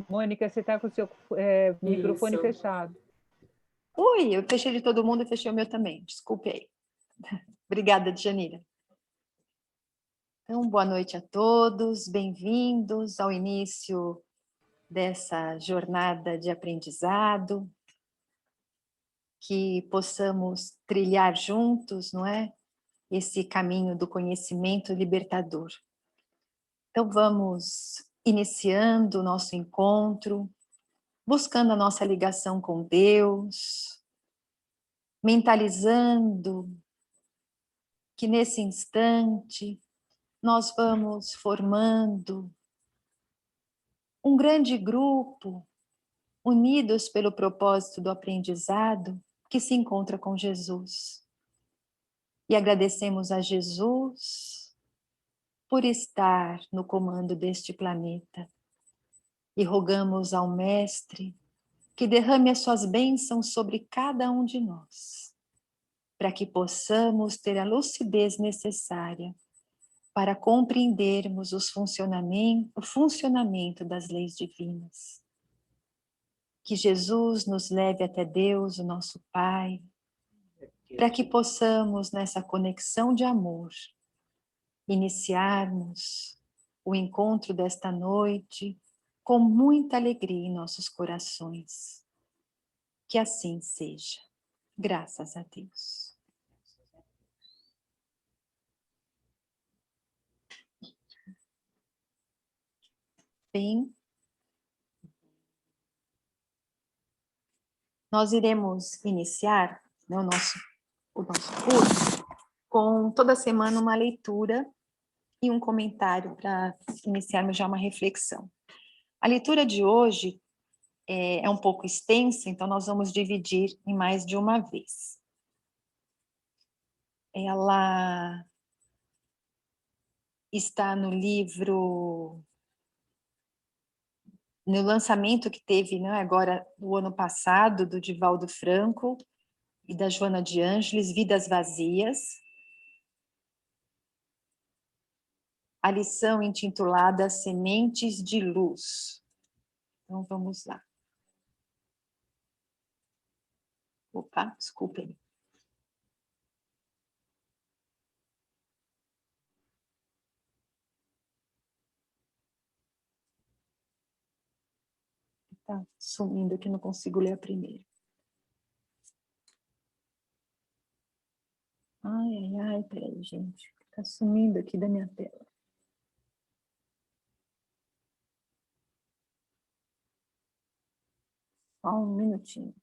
Mônica, você está com o seu microfone Isso. fechado. Ui, eu fechei de todo mundo e fechei o meu também. Desculpe aí. Obrigada, Djanira. Então, boa noite a todos. Bem-vindos ao início dessa jornada de aprendizado. Que possamos trilhar juntos, não é? Esse caminho do conhecimento libertador. Então, vamos iniciando o nosso encontro, buscando a nossa ligação com Deus, mentalizando que nesse instante nós vamos formando um grande grupo, unidos pelo propósito do aprendizado, que se encontra com Jesus. E agradecemos a Jesus por estar no comando deste planeta. E rogamos ao Mestre que derrame as suas bênçãos sobre cada um de nós, para que possamos ter a lucidez necessária para compreendermos o funcionamento das leis divinas. Que Jesus nos leve até Deus, o nosso Pai, para que possamos, nessa conexão de amor, iniciarmos o encontro desta noite com muita alegria em nossos corações. Que assim seja. Graças a Deus. Bem, nós iremos iniciar, né, o nosso curso com toda semana uma leitura e um comentário para iniciarmos já uma reflexão. A leitura de hoje é um pouco extensa, então nós vamos dividir em mais de uma vez. Ela está no livro, no lançamento que teve, né, agora no ano passado, do Divaldo Franco e da Joana de Ângeles, Vidas Vazias. A lição intitulada Sementes de Luz. Então vamos lá. Opa, desculpem. Tá sumindo aqui, não consigo ler a primeira. Ai, peraí, gente. Tá sumindo aqui da minha tela. Só um minutinho.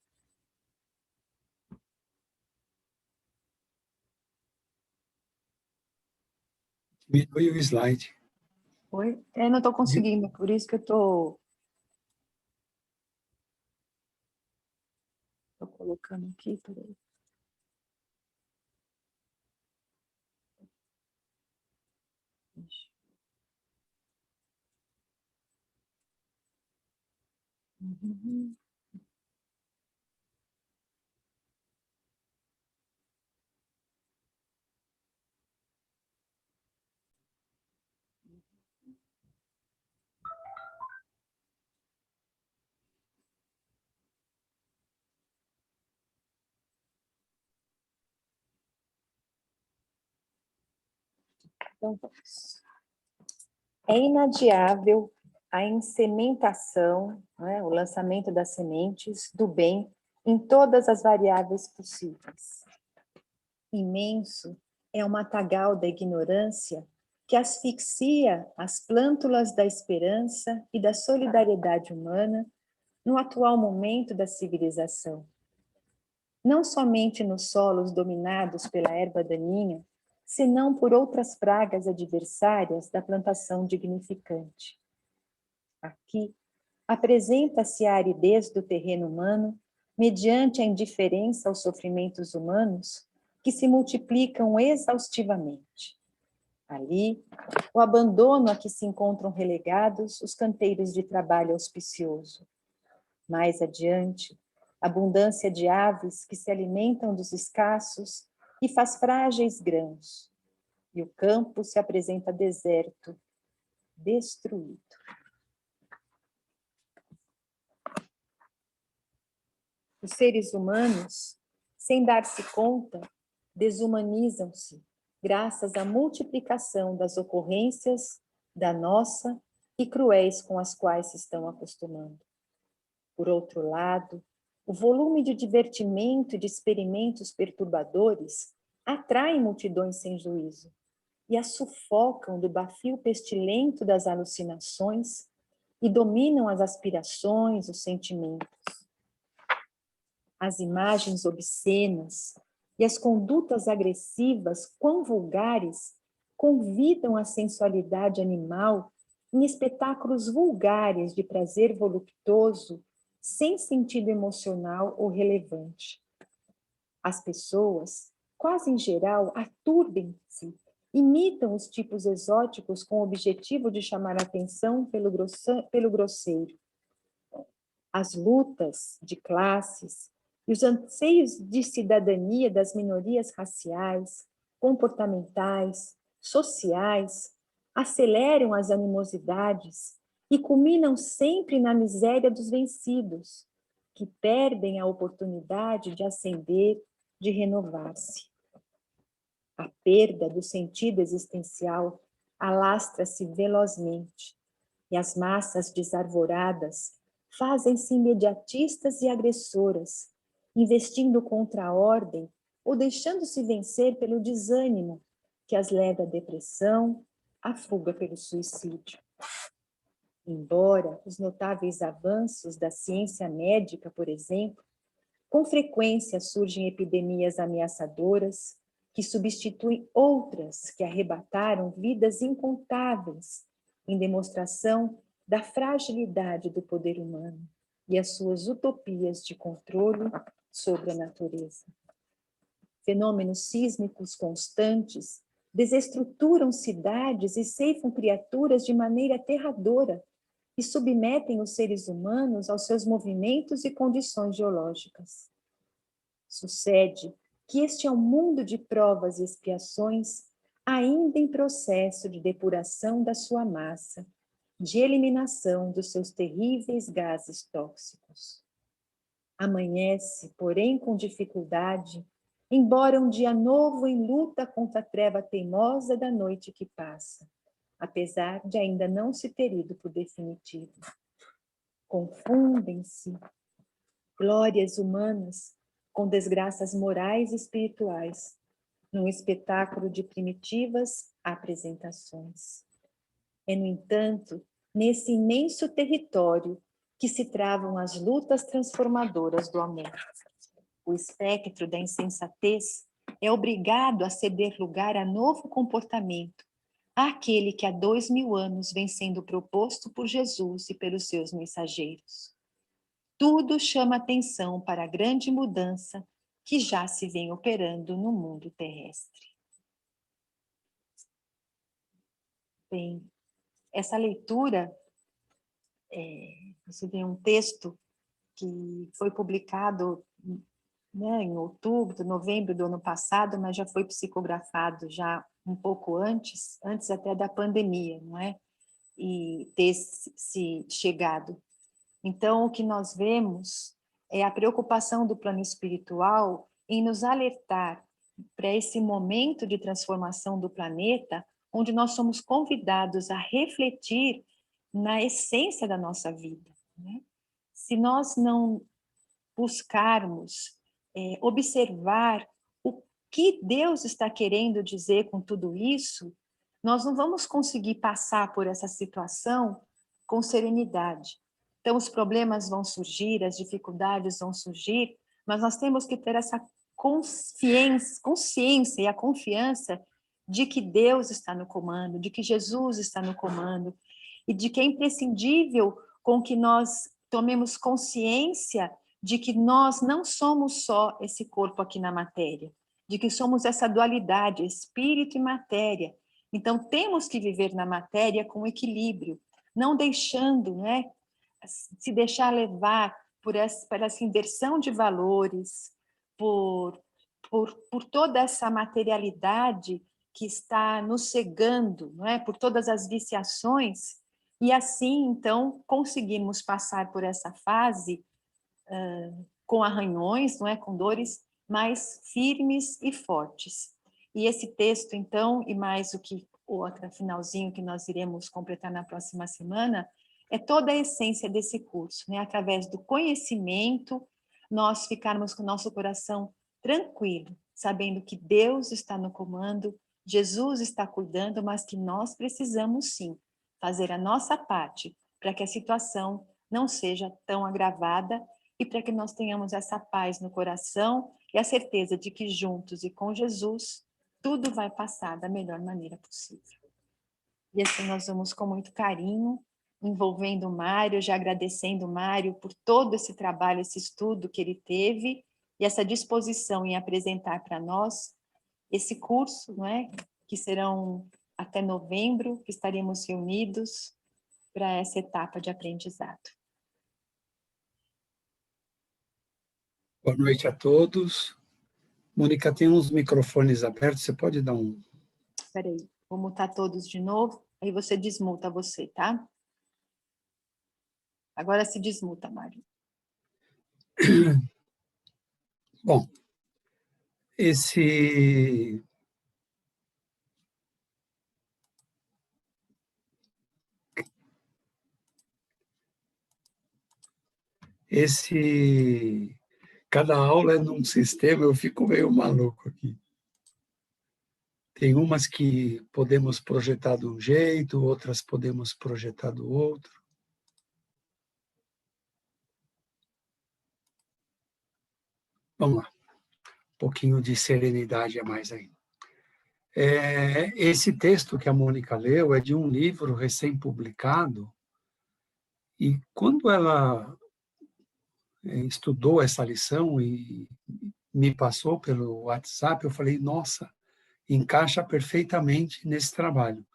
Diminui o slide. Oi? Não estou conseguindo, por isso que eu estou colocando aqui, peraí. Uhum. Então vamos. É inadiável a insementação, né, o lançamento das sementes do bem em todas as variáveis possíveis. Imenso é o matagal da ignorância que asfixia as plântulas da esperança e da solidariedade humana no atual momento da civilização. Não somente nos solos dominados pela erva daninha, senão por outras pragas adversárias da plantação dignificante. Aqui, apresenta-se a aridez do terreno humano mediante a indiferença aos sofrimentos humanos que se multiplicam exaustivamente. Ali, o abandono a que se encontram relegados os canteiros de trabalho auspicioso. Mais adiante, abundância de aves que se alimentam dos escassos e faz frágeis grãos. E o campo se apresenta deserto, destruído. Os seres humanos, sem dar-se conta, desumanizam-se, graças à multiplicação das ocorrências da nossa e cruéis com as quais se estão acostumando. Por outro lado, o volume de divertimento e de experimentos perturbadores atrai multidões sem juízo e as sufocam do bafio pestilento das alucinações e dominam as aspirações, os sentimentos. As imagens obscenas e as condutas agressivas, quão vulgares, convidam a sensualidade animal em espetáculos vulgares de prazer voluptuoso, sem sentido emocional ou relevante. As pessoas, quase em geral, aturdem-se, imitam os tipos exóticos com o objetivo de chamar a atenção pelo grosseiro. As lutas de classes e os anseios de cidadania das minorias raciais, comportamentais, sociais, aceleram as animosidades e culminam sempre na miséria dos vencidos, que perdem a oportunidade de ascender, de renovar-se. A perda do sentido existencial alastra-se velozmente, e as massas desarvoradas fazem-se imediatistas e agressoras, investindo contra a ordem ou deixando-se vencer pelo desânimo que as leva à depressão, à fuga pelo suicídio. Embora os notáveis avanços da ciência médica, por exemplo, com frequência surgem epidemias ameaçadoras que substituem outras que arrebataram vidas incontáveis, em demonstração da fragilidade do poder humano e as suas utopias de controle sobre a natureza. Fenômenos sísmicos constantes desestruturam cidades e ceifam criaturas de maneira aterradora e submetem os seres humanos aos seus movimentos e condições geológicas. Sucede que este é um mundo de provas e expiações ainda em processo de depuração da sua massa, de eliminação dos seus terríveis gases tóxicos. Amanhece, porém, com dificuldade, embora um dia novo em luta contra a treva teimosa da noite que passa, apesar de ainda não se ter ido por definitivo. Confundem-se glórias humanas com desgraças morais e espirituais, num espetáculo de primitivas apresentações. É, no entanto, nesse imenso território que se travam as lutas transformadoras do amor. O espectro da insensatez é obrigado a ceder lugar a novo comportamento, àquele que há 2000 anos vem sendo proposto por Jesus e pelos seus mensageiros. Tudo chama atenção para a grande mudança que já se vem operando no mundo terrestre. Bem, essa leitura, você vê um texto que foi publicado, né, em outubro, novembro do ano passado, mas já foi psicografado já um pouco antes até da pandemia, não é? E ter se chegado. Então, o que nós vemos é a preocupação do plano espiritual em nos alertar para esse momento de transformação do planeta, onde nós somos convidados a refletir na essência da nossa vida, né? Se nós não buscarmos observar o que Deus está querendo dizer com tudo isso, nós não vamos conseguir passar por essa situação com serenidade. Então, os problemas vão surgir, as dificuldades vão surgir, mas nós temos que ter essa consciência e a confiança de que Deus está no comando, de que Jesus está no comando, e de que é imprescindível com que nós tomemos consciência de que nós não somos só esse corpo aqui na matéria, de que somos essa dualidade, espírito e matéria. Então, temos que viver na matéria com equilíbrio, não deixando, né, se deixar levar por essa inversão de valores, por toda essa materialidade que está nos cegando, não é? Por todas as viciações, e assim, então, conseguimos passar por essa fase com arranhões, não é? Com dores, mas firmes e fortes. E esse texto, então, e mais o outro finalzinho que nós iremos completar na próxima semana, é toda a essência desse curso, né? Através do conhecimento, nós ficarmos com o nosso coração tranquilo, sabendo que Deus está no comando, Jesus está cuidando, mas que nós precisamos sim fazer a nossa parte para que a situação não seja tão agravada e para que nós tenhamos essa paz no coração e a certeza de que juntos e com Jesus tudo vai passar da melhor maneira possível. E assim nós vamos com muito carinho, envolvendo o Mário, já agradecendo o Mário por todo esse trabalho, esse estudo que ele teve e essa disposição em apresentar para nós esse curso, não é? Que serão até novembro, que estaremos reunidos para essa etapa de aprendizado. Boa noite a todos. Mônica, tem uns microfones abertos, você pode dar um... Espera aí, vou mutar todos de novo, aí você desmuta você, tá? Agora se desmuta, Mário. Bom, esse cada aula é num sistema, eu fico meio maluco aqui. Tem umas que podemos projetar de um jeito, outras podemos projetar do outro. Vamos lá, um pouquinho de serenidade a mais ainda. Esse texto que a Mônica leu é de um livro recém-publicado, e quando ela estudou essa lição e me passou pelo WhatsApp, eu falei, nossa, encaixa perfeitamente nesse trabalho.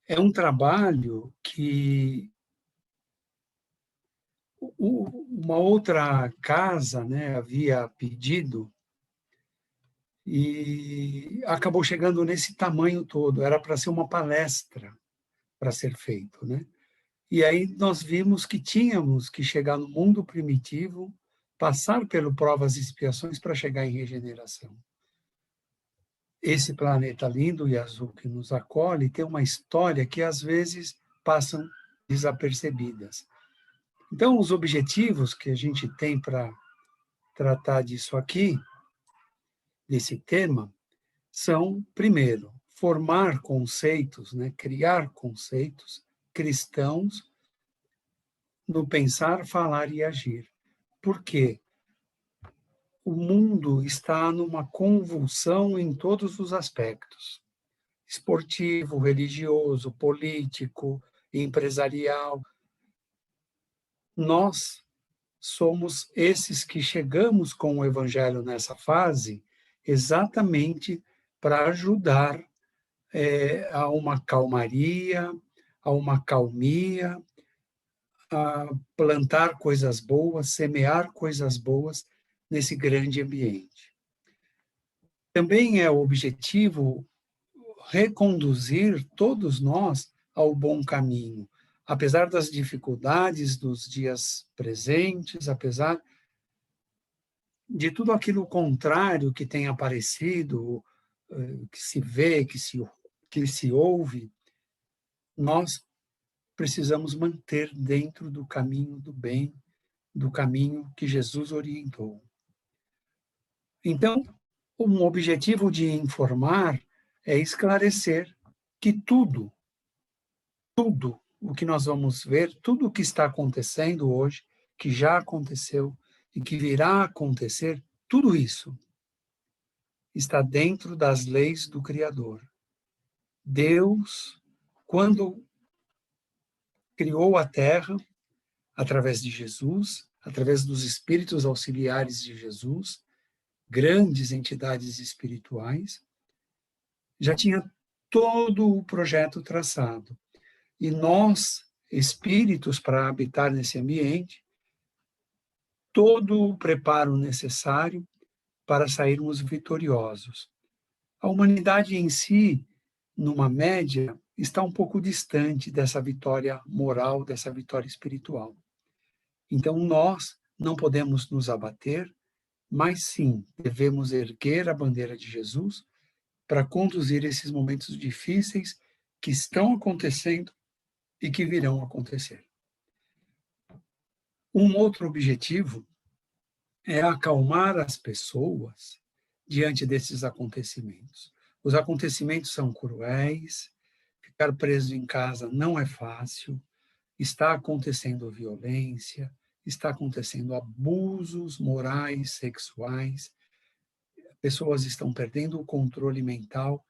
É um trabalho que uma outra casa, né, havia pedido e acabou chegando nesse tamanho todo. Era para ser uma palestra para ser feito, né? E aí nós vimos que tínhamos que chegar no mundo primitivo, passar pelo provas e expiações para chegar em regeneração. Esse planeta lindo e azul que nos acolhe tem uma história que às vezes passam desapercebidas. Então, os objetivos que a gente tem para tratar disso aqui, desse tema, são, primeiro, formar conceitos, né, criar conceitos cristãos no pensar, falar e agir. Por quê? O mundo está numa convulsão em todos os aspectos. Esportivo, religioso, político, empresarial. Nós somos esses que chegamos com o Evangelho nessa fase exatamente para ajudar a uma calmaria, a uma calmia, a plantar coisas boas, semear coisas boas nesse grande ambiente. Também é o objetivo reconduzir todos nós ao bom caminho, apesar das dificuldades dos dias presentes, apesar de tudo aquilo contrário que tem aparecido, que se vê, que se ouve, nós precisamos manter dentro do caminho do bem, do caminho que Jesus orientou. Então, um objetivo de informar é esclarecer que tudo o que nós vamos ver, tudo o que está acontecendo hoje, que já aconteceu e que virá a acontecer, tudo isso está dentro das leis do Criador. Deus, quando criou a Terra, através de Jesus, através dos espíritos auxiliares de Jesus, grandes entidades espirituais, já tinha todo o projeto traçado. E nós, espíritos, para habitar nesse ambiente, todo o preparo necessário para sairmos vitoriosos. A humanidade em si, numa média, está um pouco distante dessa vitória moral, dessa vitória espiritual. Então, nós não podemos nos abater, mas sim, devemos erguer a bandeira de Jesus para conduzir esses momentos difíceis que estão acontecendo e que virão a acontecer. Um outro objetivo é acalmar as pessoas diante desses acontecimentos. Os acontecimentos são cruéis, ficar preso em casa não é fácil, está acontecendo violência, está acontecendo abusos morais, sexuais, pessoas estão perdendo o controle mental.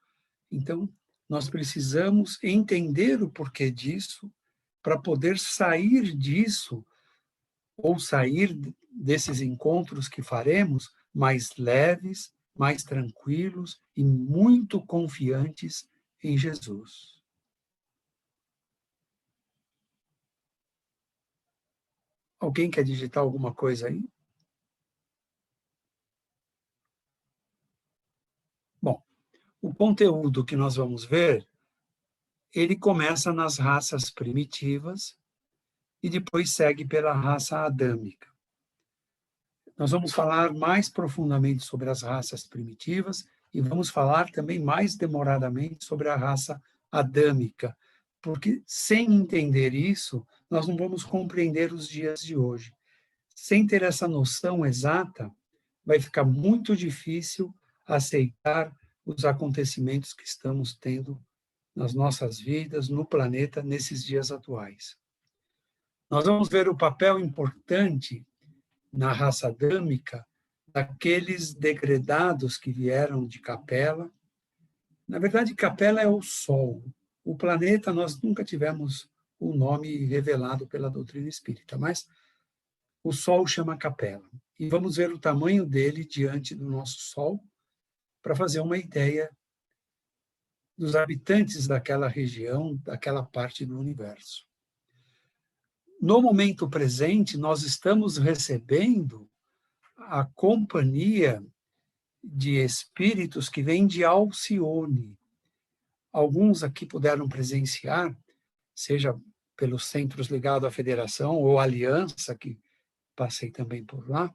Então, nós precisamos entender o porquê disso para poder sair disso ou sair desses encontros que faremos mais leves, mais tranquilos e muito confiantes em Jesus. Alguém quer digitar alguma coisa aí? Bom, o conteúdo que nós vamos ver, ele começa nas raças primitivas e depois segue pela raça adâmica. Nós vamos falar mais profundamente sobre as raças primitivas e vamos falar também mais demoradamente sobre a raça adâmica, porque sem entender isso, nós não vamos compreender os dias de hoje. Sem ter essa noção exata, vai ficar muito difícil aceitar os acontecimentos que estamos tendo nas nossas vidas, no planeta, nesses dias atuais. Nós vamos ver o papel importante na raça adâmica daqueles degredados que vieram de Capela. Na verdade, Capela é o Sol. O planeta, nós nunca tivemos o nome revelado pela doutrina espírita, mas o Sol chama Capela. E vamos ver o tamanho dele diante do nosso Sol, para fazer uma ideia dos habitantes daquela região, daquela parte do universo. No momento presente, nós estamos recebendo a companhia de espíritos que vêm de Alcione. Alguns aqui puderam presenciar, seja pelos centros ligados à federação ou aliança, que passei também por lá,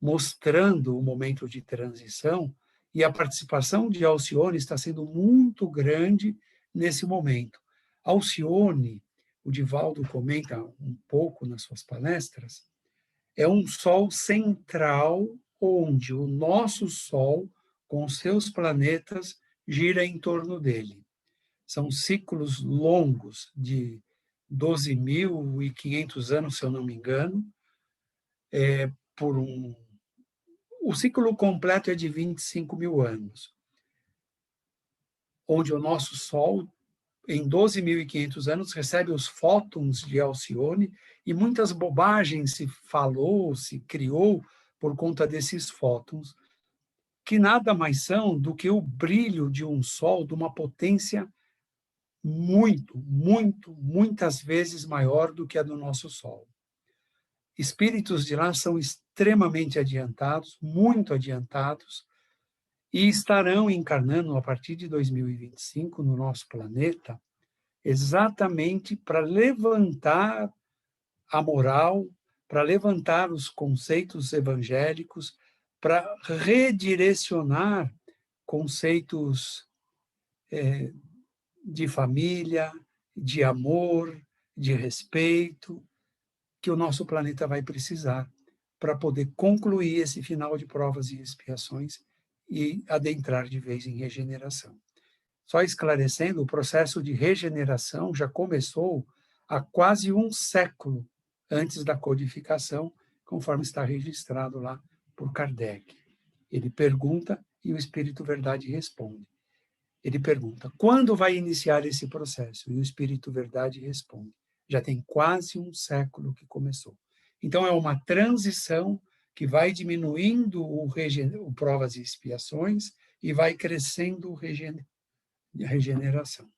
mostrando o momento de transição, e a participação de Alcione está sendo muito grande nesse momento. Alcione, o Divaldo comenta um pouco nas suas palestras, é um sol central onde o nosso Sol, com seus planetas, gira em torno dele. São ciclos longos de 12.500 anos, se eu não me engano, o ciclo completo é de 25.000 anos, onde o nosso Sol, em 12.500 anos, recebe os fótons de Alcione, e muitas bobagens se falou, se criou por conta desses fótons, que nada mais são do que o brilho de um Sol de uma potência muitas vezes maior do que a do nosso Sol. Espíritos de lá são extremamente adiantados, muito adiantados, e estarão encarnando a partir de 2025 no nosso planeta, exatamente para levantar a moral, para levantar os conceitos evangélicos, para redirecionar conceitos de família, de amor, de respeito, que o nosso planeta vai precisar para poder concluir esse final de provas e expiações e adentrar de vez em regeneração. Só esclarecendo, o processo de regeneração já começou há quase um século antes da codificação, conforme está registrado lá por Kardec. Ele pergunta e o Espírito Verdade responde. Ele pergunta, quando vai iniciar esse processo? E o Espírito Verdade responde, já tem quase um século que começou. Então, é uma transição que vai diminuindo o provas e expiações e vai crescendo a regeneração.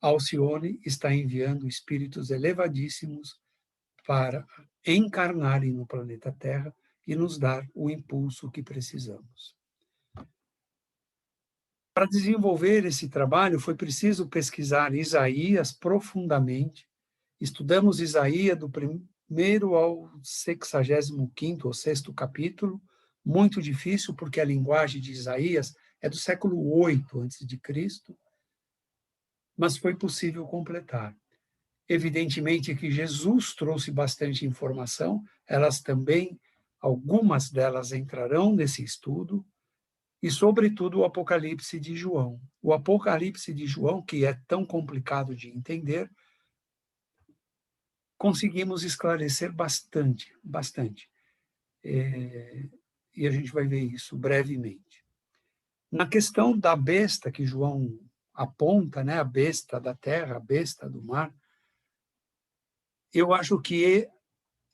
Alcione está enviando espíritos elevadíssimos para encarnarem no planeta Terra e nos dar o impulso que precisamos. Para desenvolver esse trabalho, foi preciso pesquisar Isaías profundamente. Estudamos Isaías primeiro ao 65º ou 6º capítulo, muito difícil, porque a linguagem de Isaías é do século 8 a.C., mas foi possível completar. Evidentemente que Jesus trouxe bastante informação, elas também, algumas delas entrarão nesse estudo, e, sobretudo, o Apocalipse de João. O Apocalipse de João, que é tão complicado de entender, conseguimos esclarecer bastante, bastante. E a gente vai ver isso brevemente. Na questão da besta que João aponta, né, a besta da terra, a besta do mar, eu acho que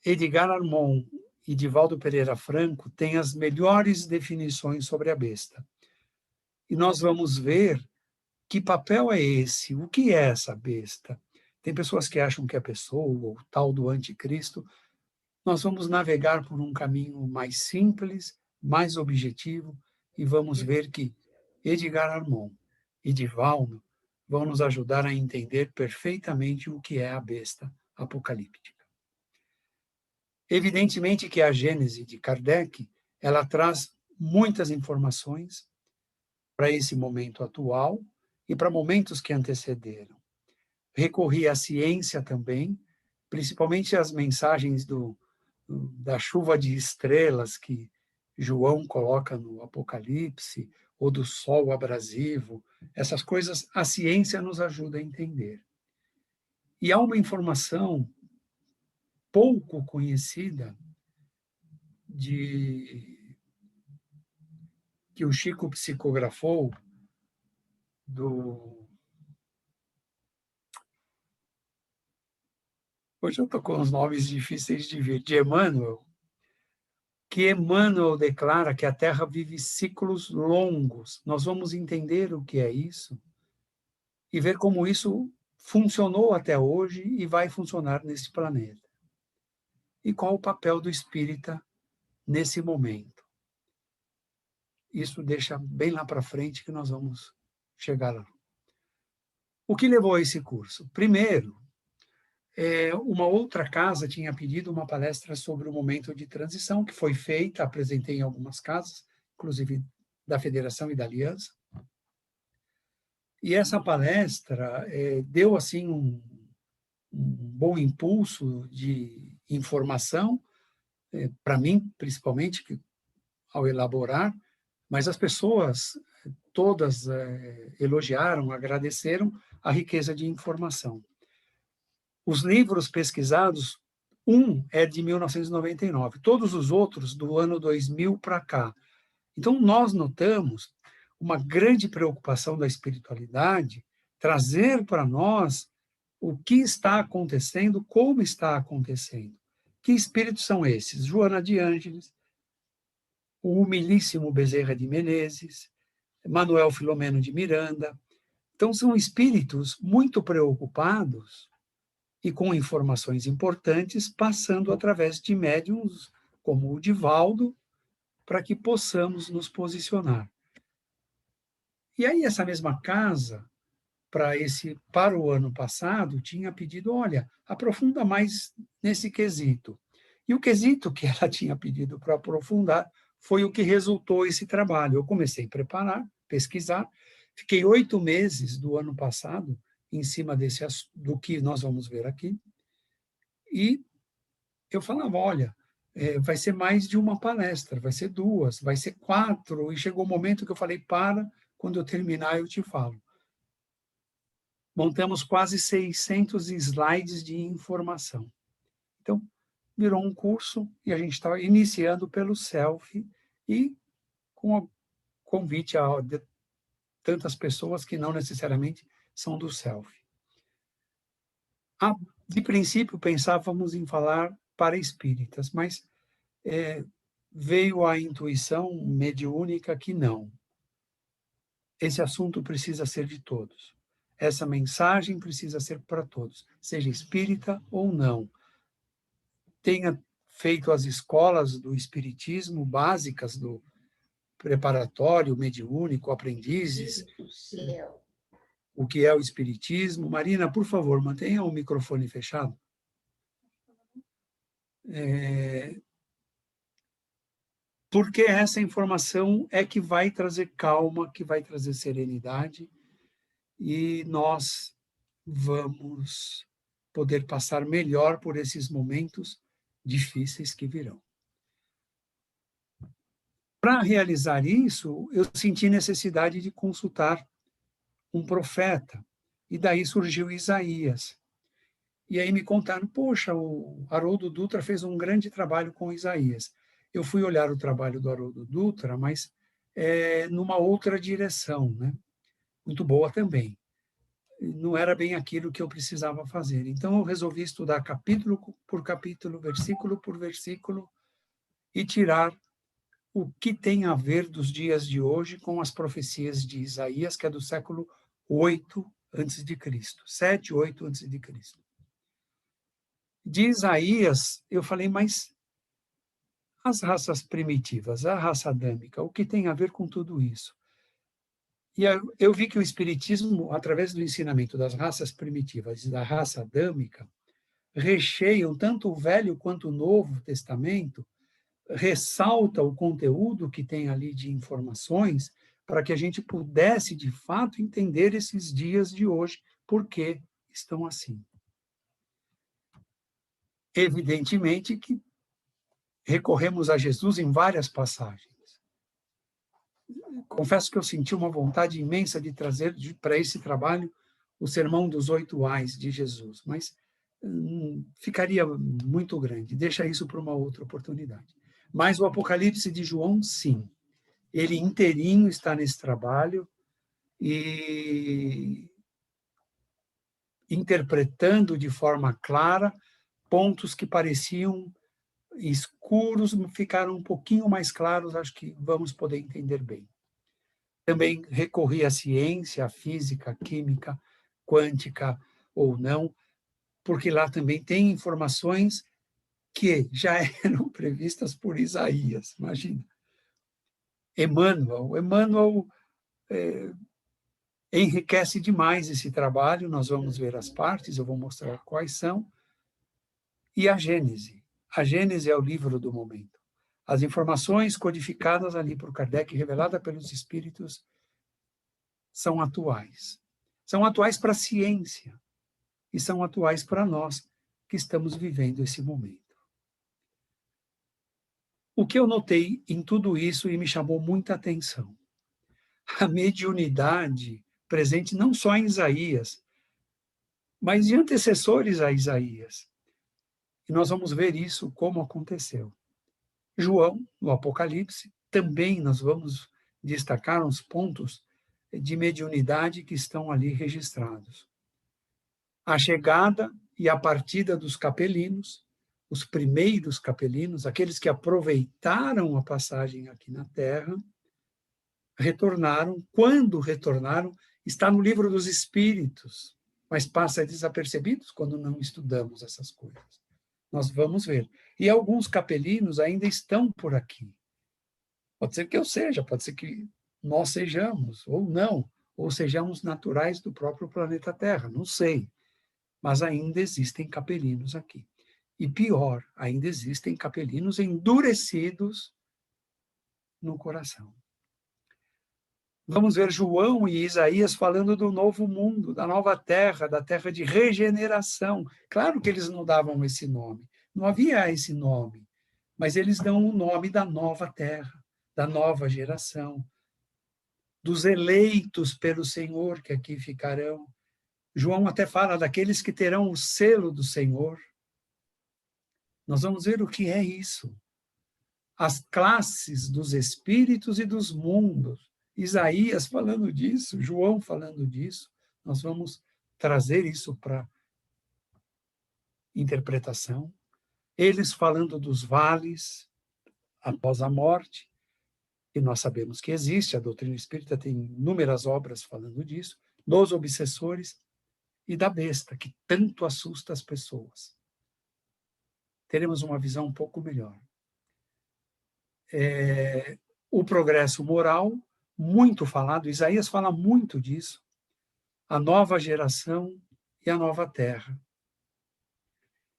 Edgar Armon e Divaldo Pereira Franco têm as melhores definições sobre a besta. E nós vamos ver que papel é esse, o que é essa besta. Tem pessoas que acham que é pessoa, ou tal do anticristo. Nós vamos navegar por um caminho mais simples, mais objetivo, e vamos ver que Edgar Armon e Divaldo vão nos ajudar a entender perfeitamente o que é a besta apocalíptica. Evidentemente que a Gênese de Kardec, ela traz muitas informações para esse momento atual e para momentos que antecederam. Recorri à ciência também, principalmente as mensagens da chuva de estrelas que João coloca no Apocalipse, ou do sol abrasivo, essas coisas a ciência nos ajuda a entender. E há uma informação pouco conhecida que o Chico psicografou hoje eu estou com os nomes difíceis de ver, de Emmanuel, que Emmanuel declara que a Terra vive ciclos longos. Nós vamos entender o que é isso e ver como isso funcionou até hoje e vai funcionar nesse planeta. E qual o papel do espírita nesse momento. Isso deixa bem lá para frente que nós vamos chegar lá. O que levou a esse curso? Primeiro, uma outra casa tinha pedido uma palestra sobre o momento de transição, que foi feita, apresentei em algumas casas, inclusive da Federação e da Aliança. E essa palestra deu assim um bom impulso de informação, para mim, principalmente, ao elaborar, mas as pessoas todas elogiaram, agradeceram a riqueza de informação. Os livros pesquisados, um é de 1999, todos os outros do ano 2000 para cá. Então, nós notamos uma grande preocupação da espiritualidade trazer para nós o que está acontecendo, como está acontecendo. Que espíritos são esses? Joana de Ângeles, o humilíssimo Bezerra de Menezes, Manuel Filomeno de Miranda. Então, são espíritos muito preocupados e com informações importantes, passando através de médiuns como o Divaldo, para que possamos nos posicionar. E aí, essa mesma casa, para o ano passado, tinha pedido, olha, aprofunda mais nesse quesito. E o quesito que ela tinha pedido para aprofundar foi o que resultou esse trabalho. Eu comecei a preparar, pesquisar, fiquei 8 meses do ano passado em cima do que nós vamos ver aqui, e eu falava, olha, vai ser mais de uma palestra, vai ser 2, vai ser 4, e chegou o momento que eu falei, quando eu terminar eu te falo. Montamos quase 600 slides de informação. Então, virou um curso e a gente está iniciando pelo Self e com o convite de tantas pessoas que não necessariamente são do Self. De princípio, pensávamos em falar para espíritas, mas veio a intuição mediúnica que não. Esse assunto precisa ser de todos. Essa mensagem precisa ser para todos, seja espírita ou não. Tenha feito as escolas do espiritismo básicas, do preparatório mediúnico, aprendizes, o que é o espiritismo. Marina, por favor, mantenha o microfone fechado. Porque essa informação é que vai trazer calma, que vai trazer serenidade, e nós vamos poder passar melhor por esses momentos difíceis que virão. Para realizar isso, eu senti necessidade de consultar um profeta, e daí surgiu Isaías. E aí me contaram, poxa, o Haroldo Dutra fez um grande trabalho com Isaías. Eu fui olhar o trabalho do Haroldo Dutra, mas numa outra direção, né? Muito boa também. Não era bem aquilo que eu precisava fazer. Então, eu resolvi estudar capítulo por capítulo, versículo por versículo, e tirar o que tem a ver dos dias de hoje com as profecias de Isaías, que é do século 8 a.C., 7, 8 a.C. De Isaías, eu falei, mas as raças primitivas, a raça adâmica, o que tem a ver com tudo isso? E eu vi que o Espiritismo, através do ensinamento das raças primitivas e da raça adâmica, recheiam tanto o Velho quanto o Novo Testamento, ressalta o conteúdo que tem ali de informações para que a gente pudesse, de fato, entender esses dias de hoje, por que estão assim. Evidentemente que recorremos a Jesus em várias passagens. Confesso que eu senti uma vontade imensa de trazer para esse trabalho o Sermão dos 8 Ais de Jesus, mas ficaria muito grande. Deixa isso para uma outra oportunidade. Mas o Apocalipse de João, sim. Ele inteirinho está nesse trabalho e interpretando de forma clara pontos que pareciam escuros, ficaram um pouquinho mais claros, acho que vamos poder entender bem. Também recorri à ciência, à física, à química, quântica ou não, porque lá também tem informações que já eram previstas por Isaías, imagina. Emmanuel enriquece demais esse trabalho, nós vamos ver as partes, eu vou mostrar quais são, e a Gênese. A Gênese é o livro do momento. As informações codificadas ali por Kardec, reveladas pelos espíritos, são atuais. São atuais para a ciência e são atuais para nós que estamos vivendo esse momento. O que eu notei em tudo isso e me chamou muita atenção, a mediunidade presente não só em Isaías, mas de antecessores a Isaías. E nós vamos ver isso como aconteceu. João, no Apocalipse, também nós vamos destacar uns pontos de mediunidade que estão ali registrados. A chegada e a partida dos capelinos, os primeiros capelinos, aqueles que aproveitaram a passagem aqui na Terra, retornaram. Quando retornaram, está no livro dos Espíritos, mas passa desapercebidos quando não estudamos essas coisas. Nós vamos ver. E alguns capelinos ainda estão por aqui. Pode ser que eu seja, pode ser que nós sejamos, ou não, ou sejamos naturais do próprio planeta Terra, não sei. Mas ainda existem capelinos aqui. E pior, ainda existem capelinos endurecidos no coração. Vamos ver João e Isaías falando do novo mundo, da nova terra, da terra de regeneração. Claro que eles não davam esse nome, não havia esse nome, mas eles dão o nome da nova terra, da nova geração, dos eleitos pelo Senhor que aqui ficarão. João até fala daqueles que terão o selo do Senhor. Nós vamos ver o que é isso. As classes dos espíritos e dos mundos. Isaías falando disso, João falando disso. Nós vamos trazer isso para interpretação. Eles falando dos vales após a morte, e nós sabemos que existe, a doutrina espírita tem inúmeras obras falando disso, dos obsessores e da besta, que tanto assusta as pessoas. Teremos uma visão um pouco melhor. O progresso moral, muito falado, Isaías fala muito disso, a nova geração e a nova terra.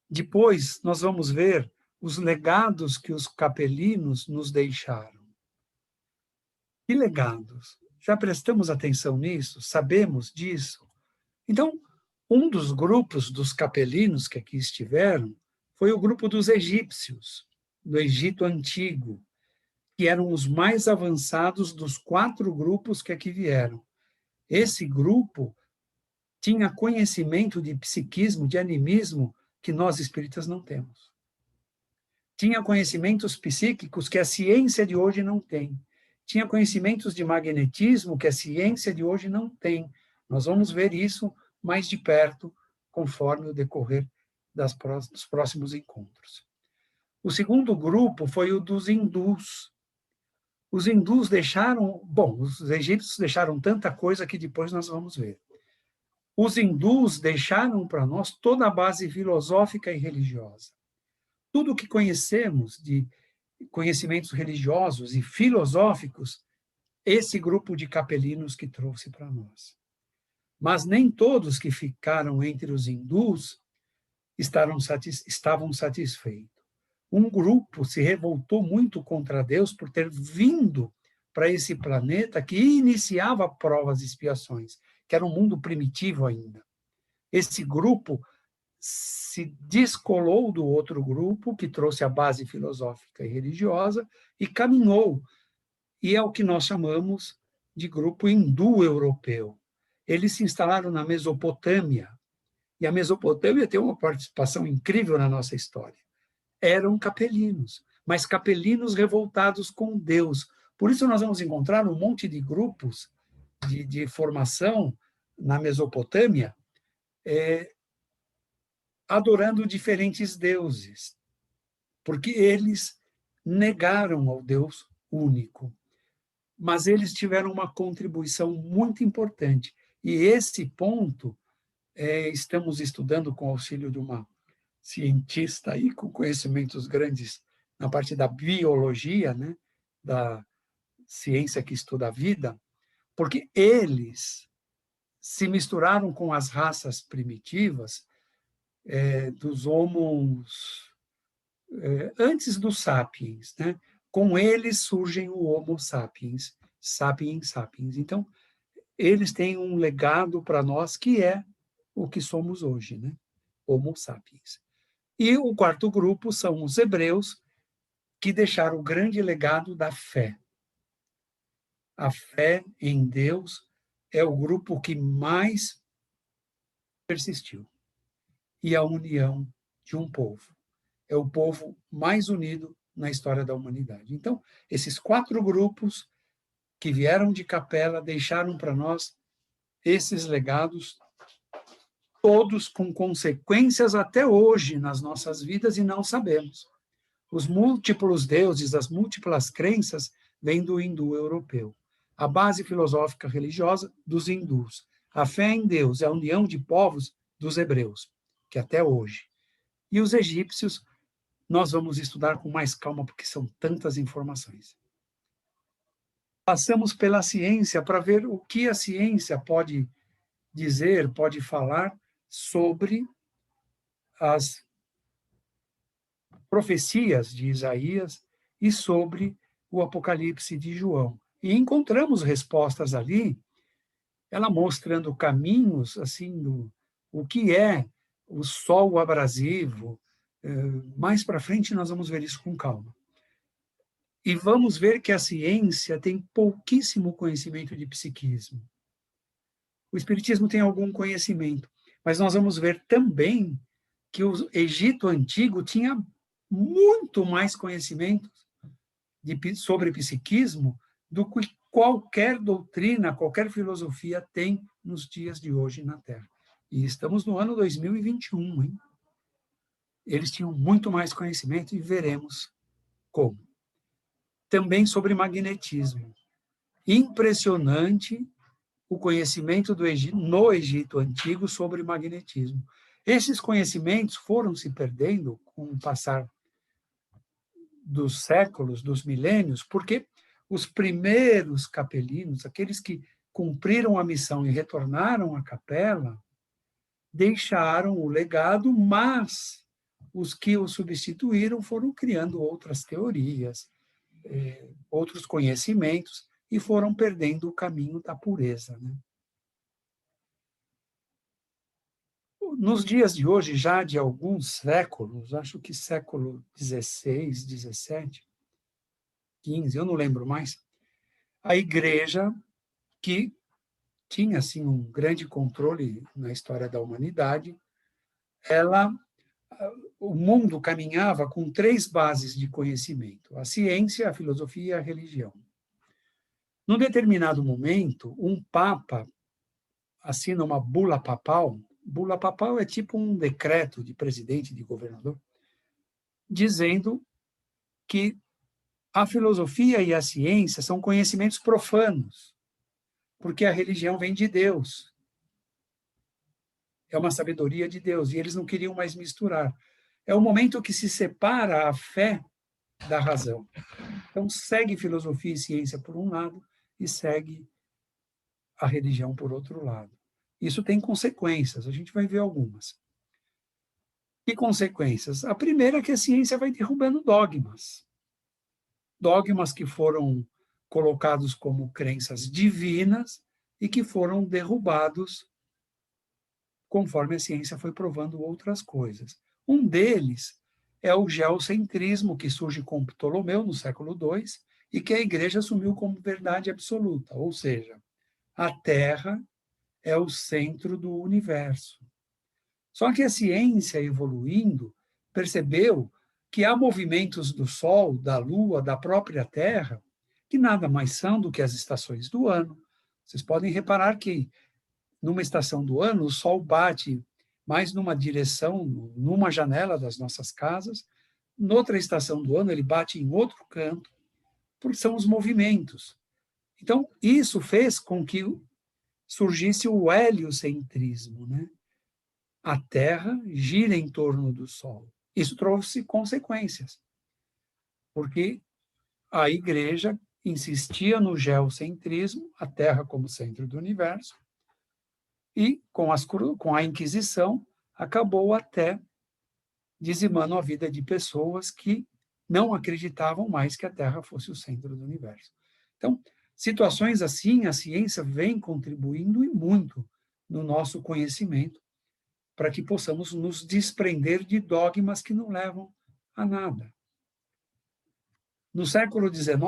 Depois, nós vamos ver os legados que os capelinos nos deixaram. Que legados? Já prestamos atenção nisso? Sabemos disso? Então, um dos grupos dos capelinos que aqui estiveram foi o grupo dos egípcios, do Egito Antigo, que eram os mais avançados dos 4 grupos que aqui vieram. Esse grupo tinha conhecimento de psiquismo, de animismo, que nós espíritas não temos. Tinha conhecimentos psíquicos que a ciência de hoje não tem. Tinha conhecimentos de magnetismo que a ciência de hoje não tem. Nós vamos ver isso mais de perto, conforme o decorrer dos próximos encontros. O segundo grupo foi o dos hindus. Os hindus deixaram... Bom, os egípcios deixaram tanta coisa que depois nós vamos ver. Os hindus deixaram para nós toda a base filosófica e religiosa. Tudo o que conhecemos de conhecimentos religiosos e filosóficos, esse grupo de capelinos que trouxe para nós. Mas nem todos que ficaram entre os hindus estavam satisfeitos. Um grupo se revoltou muito contra Deus por ter vindo para esse planeta que iniciava provas e expiações, que era um mundo primitivo ainda. Esse grupo se descolou do outro grupo, que trouxe a base filosófica e religiosa, e caminhou. E é o que nós chamamos de grupo hindu-europeu. Eles se instalaram na Mesopotâmia, e a Mesopotâmia tem uma participação incrível na nossa história. Eram capelinos, mas capelinos revoltados com Deus. Por isso nós vamos encontrar um monte de grupos de formação na Mesopotâmia, adorando diferentes deuses, porque eles negaram ao Deus único. Mas eles tiveram uma contribuição muito importante. E esse ponto estamos estudando com o auxílio de uma cientista aí, com conhecimentos grandes na parte da biologia, né, da ciência que estuda a vida, porque eles se misturaram com as raças primitivas dos homos, antes dos sapiens, né? Com eles surgem o Homo sapiens, sapiens sapiens. Então, eles têm um legado para nós que é o que somos hoje, né? Homo sapiens. E o quarto grupo são os hebreus, que deixaram o grande legado da fé. A fé em Deus é o grupo que mais persistiu. E a união de um povo. É o povo mais unido na história da humanidade. Então, esses 4 grupos que vieram de Capela deixaram para nós esses legados, todos com consequências até hoje nas nossas vidas e não sabemos. Os múltiplos deuses, as múltiplas crenças vêm do hindu europeu. A base filosófica religiosa dos hindus. A fé em Deus é a união de povos dos hebreus, que até hoje. E os egípcios, nós vamos estudar com mais calma, porque são tantas informações. Passamos pela ciência para ver o que a ciência pode dizer, pode falar sobre as profecias de Isaías e sobre o Apocalipse de João. E encontramos respostas ali, ela mostrando caminhos assim do o que é o sol abrasivo. Mais para frente nós vamos ver isso com calma. E vamos ver que a ciência tem pouquíssimo conhecimento de psiquismo. O espiritismo tem algum conhecimento, mas nós vamos ver também que o Egito Antigo tinha muito mais conhecimento sobre psiquismo do que qualquer doutrina, qualquer filosofia tem nos dias de hoje na Terra. E estamos no ano 2021, hein? Eles tinham muito mais conhecimento e veremos como. Também sobre magnetismo. Impressionante o conhecimento no Egito Antigo sobre magnetismo. Esses conhecimentos foram se perdendo com o passar dos séculos, dos milênios, porque os primeiros capelinos, aqueles que cumpriram a missão e retornaram à capela, deixaram o legado, mas os que o substituíram foram criando outras teorias, outros conhecimentos, e foram perdendo o caminho da pureza, né? Nos dias de hoje, já de alguns séculos, acho que século XVI, XVII, XV, eu não lembro mais, a igreja, que tinha assim, um grande controle na história da humanidade, o mundo caminhava com 3 bases de conhecimento: a ciência, a filosofia e a religião. Num determinado momento, um papa assina uma bula papal. Bula papal é tipo um decreto de presidente, de governador, dizendo que a filosofia e a ciência são conhecimentos profanos, porque a religião vem de Deus. É uma sabedoria de Deus, e eles não queriam mais misturar. É o momento que se separa a fé da razão. Então, segue filosofia e ciência por um lado e segue a religião por outro lado. Isso tem consequências, a gente vai ver algumas. Que consequências? A primeira é que a ciência vai derrubando dogmas. Dogmas que foram colocados como crenças divinas e que foram derrubados conforme a ciência foi provando outras coisas. Um deles é o geocentrismo, que surge com Ptolomeu no século II e que a igreja assumiu como verdade absoluta, ou seja, a Terra é o centro do universo. Só que a ciência, evoluindo, percebeu que há movimentos do Sol, da Lua, da própria Terra, que nada mais são do que as estações do ano. Vocês podem reparar que, numa estação do ano, o Sol bate mais numa direção, numa janela das nossas casas, noutra estação do ano ele bate em outro canto, porque são os movimentos. Então, isso fez com que surgisse o heliocentrismo, né? A Terra gira em torno do Sol. Isso trouxe consequências, porque a Igreja insistia no geocentrismo, a Terra como centro do universo, e com a Inquisição acabou até dizimando a vida de pessoas que não acreditavam mais que a Terra fosse o centro do universo. Então, situações assim, a ciência vem contribuindo e muito no nosso conhecimento, para que possamos nos desprender de dogmas que não levam a nada. No século XIX,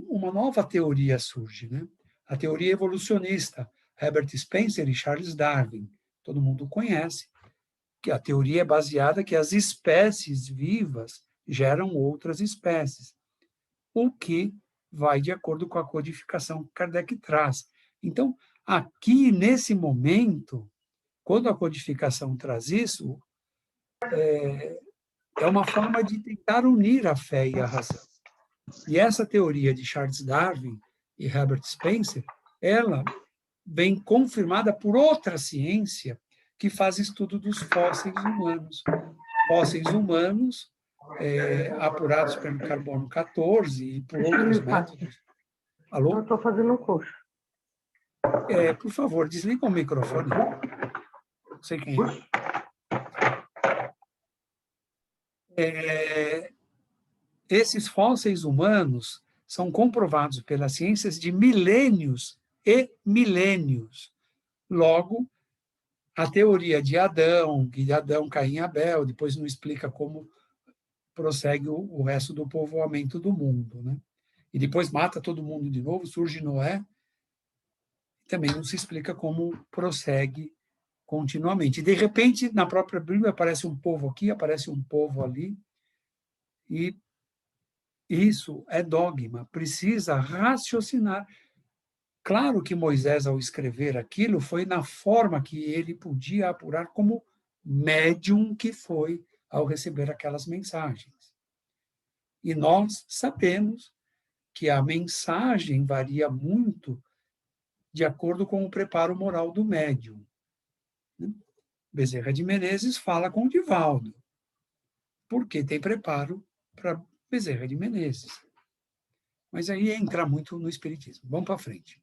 uma nova teoria surge, né? A teoria evolucionista, Herbert Spencer e Charles Darwin. Todo mundo conhece, que a teoria é baseada que as espécies vivas geram outras espécies, o que vai de acordo com a codificação que Kardec traz. Então, aqui, nesse momento, quando a codificação traz isso, é uma forma de tentar unir a fé e a razão. E essa teoria de Charles Darwin e Herbert Spencer, ela vem confirmada por outra ciência que faz estudo dos fósseis humanos. Fósseis humanos apurados pelo carbono 14 e por outros métodos. Alô? Eu estou fazendo um curso. Por favor, desliga o microfone. Não sei quem é. Esses fósseis humanos são comprovados pelas ciências de milênios e milênios. Logo, a teoria de Adão, que Adão, Caim e Abel, depois não explica como prossegue o resto do povoamento do mundo, né? E depois mata todo mundo de novo, surge Noé, também não se explica como prossegue continuamente. E, de repente, na própria Bíblia, aparece um povo aqui, aparece um povo ali, e isso é dogma, precisa raciocinar. Claro que Moisés, ao escrever aquilo, foi na forma que ele podia apurar como médium que foi ao receber aquelas mensagens. E nós sabemos que a mensagem varia muito de acordo com o preparo moral do médium. Bezerra de Menezes fala com Divaldo, porque tem preparo para Bezerra de Menezes. Mas aí entra muito no espiritismo. Vamos para frente.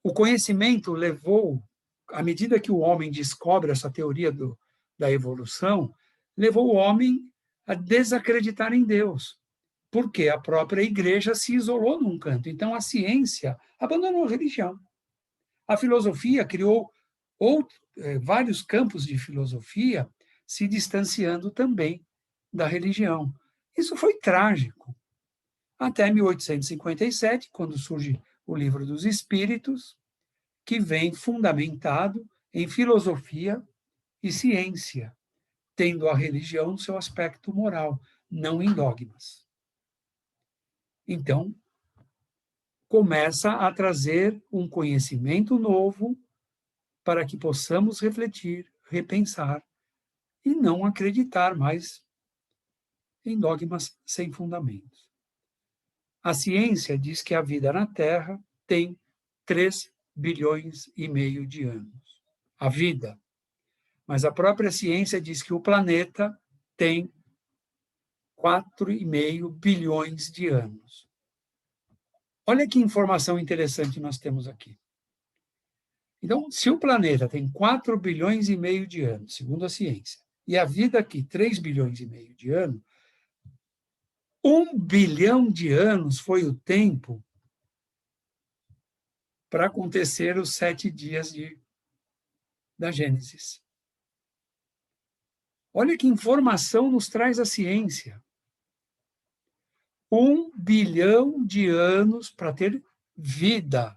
O conhecimento levou, à medida que o homem descobre essa teoria do da evolução levou o homem a desacreditar em Deus, porque a própria igreja se isolou num canto. Então, a ciência abandonou a religião. A filosofia criou vários campos de filosofia, se distanciando também da religião. Isso foi trágico. Até 1857, quando surge o Livro dos Espíritos, que vem fundamentado em filosofia e ciência, tendo a religião no seu aspecto moral, não em dogmas. Então, começa a trazer um conhecimento novo para que possamos refletir, repensar e não acreditar mais em dogmas sem fundamentos. A ciência diz que a vida na Terra tem 3,5 bilhões de anos. A vida. Mas a própria ciência diz que o planeta tem 4,5 bilhões de anos. Olha que informação interessante nós temos aqui. Então, se o planeta tem 4,5 bilhões de anos, segundo a ciência, e a vida aqui 3,5 bilhões de anos, 1 bilhão de anos foi o tempo para acontecer os 7 dias da Gênesis. Olha que informação nos traz a ciência. 1 bilhão de anos para ter vida.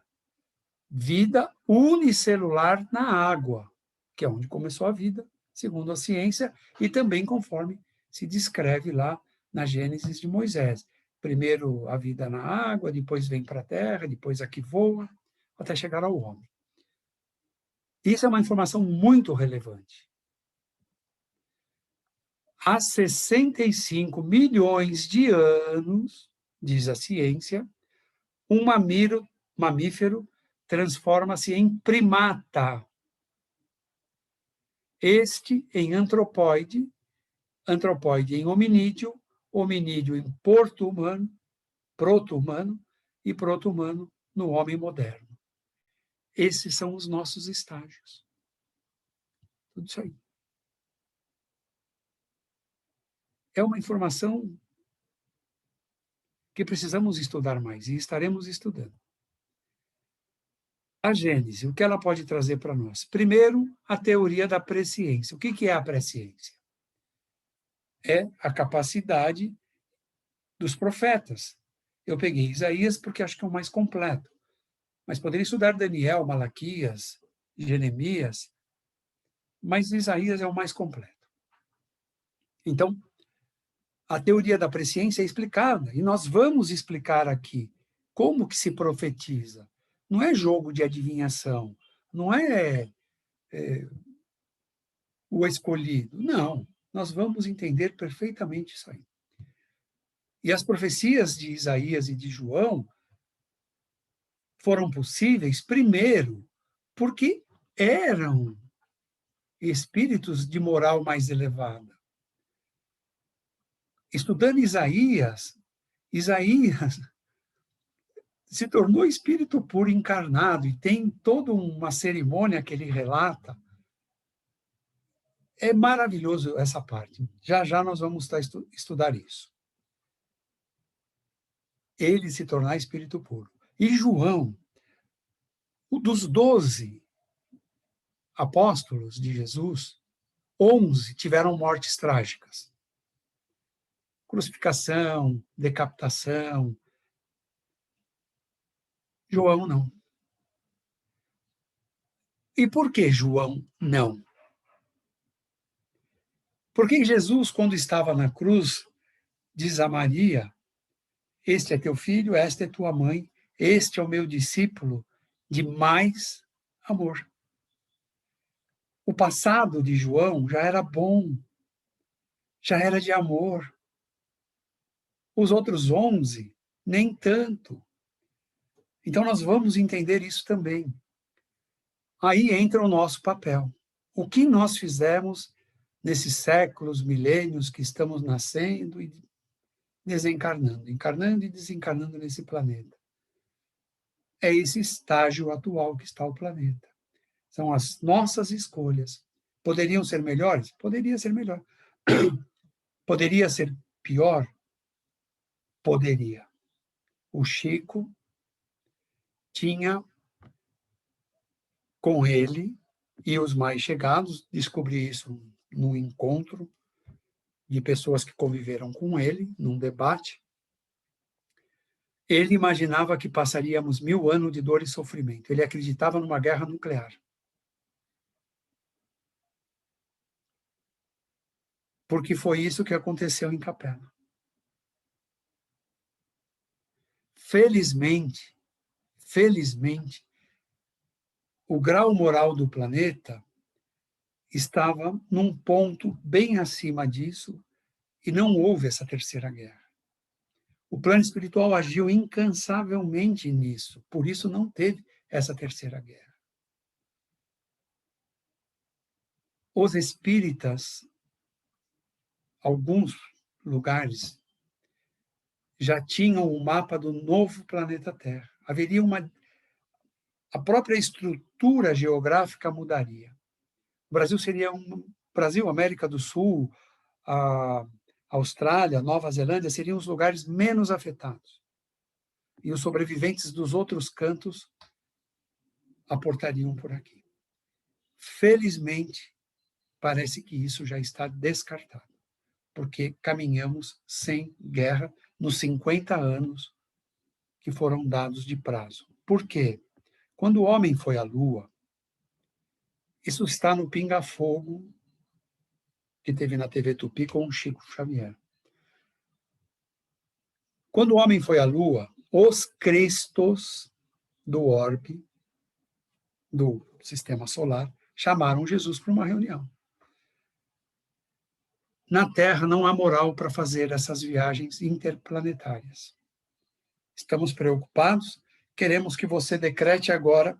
Vida unicelular na água, que é onde começou a vida, segundo a ciência, e também conforme se descreve lá na Gênesis de Moisés. Primeiro a vida na água, depois vem para a terra, depois a que voa, até chegar ao homem. Isso é uma informação muito relevante. Há 65 milhões de anos, diz a ciência, um mamífero transforma-se em primata. Este em antropóide, antropóide em hominídeo, hominídeo em proto-humano e proto-humano no homem moderno. Esses são os nossos estágios. Tudo isso aí. É uma informação que precisamos estudar mais, e estaremos estudando. A Gênese, o que ela pode trazer para nós? Primeiro, a teoria da presciência. O que é a presciência? É a capacidade dos profetas. Eu peguei Isaías porque acho que é o mais completo, mas poderia estudar Daniel, Malaquias, Jeremias, mas Isaías é o mais completo. Então, a teoria da presciência é explicada, e nós vamos explicar aqui como que se profetiza. Não é jogo de adivinhação, não é o escolhido, não. Nós vamos entender perfeitamente isso aí. E as profecias de Isaías e de João foram possíveis, primeiro, porque eram espíritos de moral mais elevada. Estudando Isaías se tornou espírito puro encarnado e tem toda uma cerimônia que ele relata. É maravilhoso essa parte. Já já nós vamos estudar isso. Ele se tornar espírito puro. E João, dos 12 apóstolos de Jesus, 11 tiveram mortes trágicas. Crucificação, decapitação. João não. E por que João não? Porque Jesus, quando estava na cruz, diz a Maria: este é teu filho, esta é tua mãe, este é o meu discípulo de mais amor. O passado de João já era bom, já era de amor. Os outros 11, nem tanto. Então, nós vamos entender isso também. Aí entra o nosso papel. O que nós fizemos nesses séculos, milênios que estamos nascendo e desencarnando, encarnando e desencarnando nesse planeta. É esse estágio atual que está o planeta. São as nossas escolhas Poderiam ser melhores? Poderia ser melhor. Poderia ser pior? Poderia. O Chico tinha com ele e os mais chegados, descobri isso num encontro de pessoas que conviveram com ele, num debate. Ele imaginava que passaríamos 1000 anos de dor e sofrimento. Ele acreditava numa guerra nuclear. Porque foi isso que aconteceu em Capela. Felizmente, o grau moral do planeta estava num ponto bem acima disso e não houve essa terceira guerra. O plano espiritual agiu incansavelmente nisso, por isso não teve essa terceira guerra. Os espíritas, alguns lugares, já tinham o mapa do novo planeta Terra. Haveria a própria estrutura geográfica mudaria. O Brasil seria Brasil, América do Sul, a Austrália, Nova Zelândia seriam os lugares menos afetados. E os sobreviventes dos outros cantos aportariam por aqui. Felizmente, parece que isso já está descartado, porque caminhamos sem guerra nos 50 anos que foram dados de prazo. Por quê? Quando o homem foi à Lua, isso está no Pinga Fogo que teve na TV Tupi com o Chico Xavier. Quando o homem foi à Lua, os cristos do orbe, do sistema solar, chamaram Jesus para uma reunião. Na Terra não há moral para fazer essas viagens interplanetárias. Estamos preocupados, queremos que você decrete agora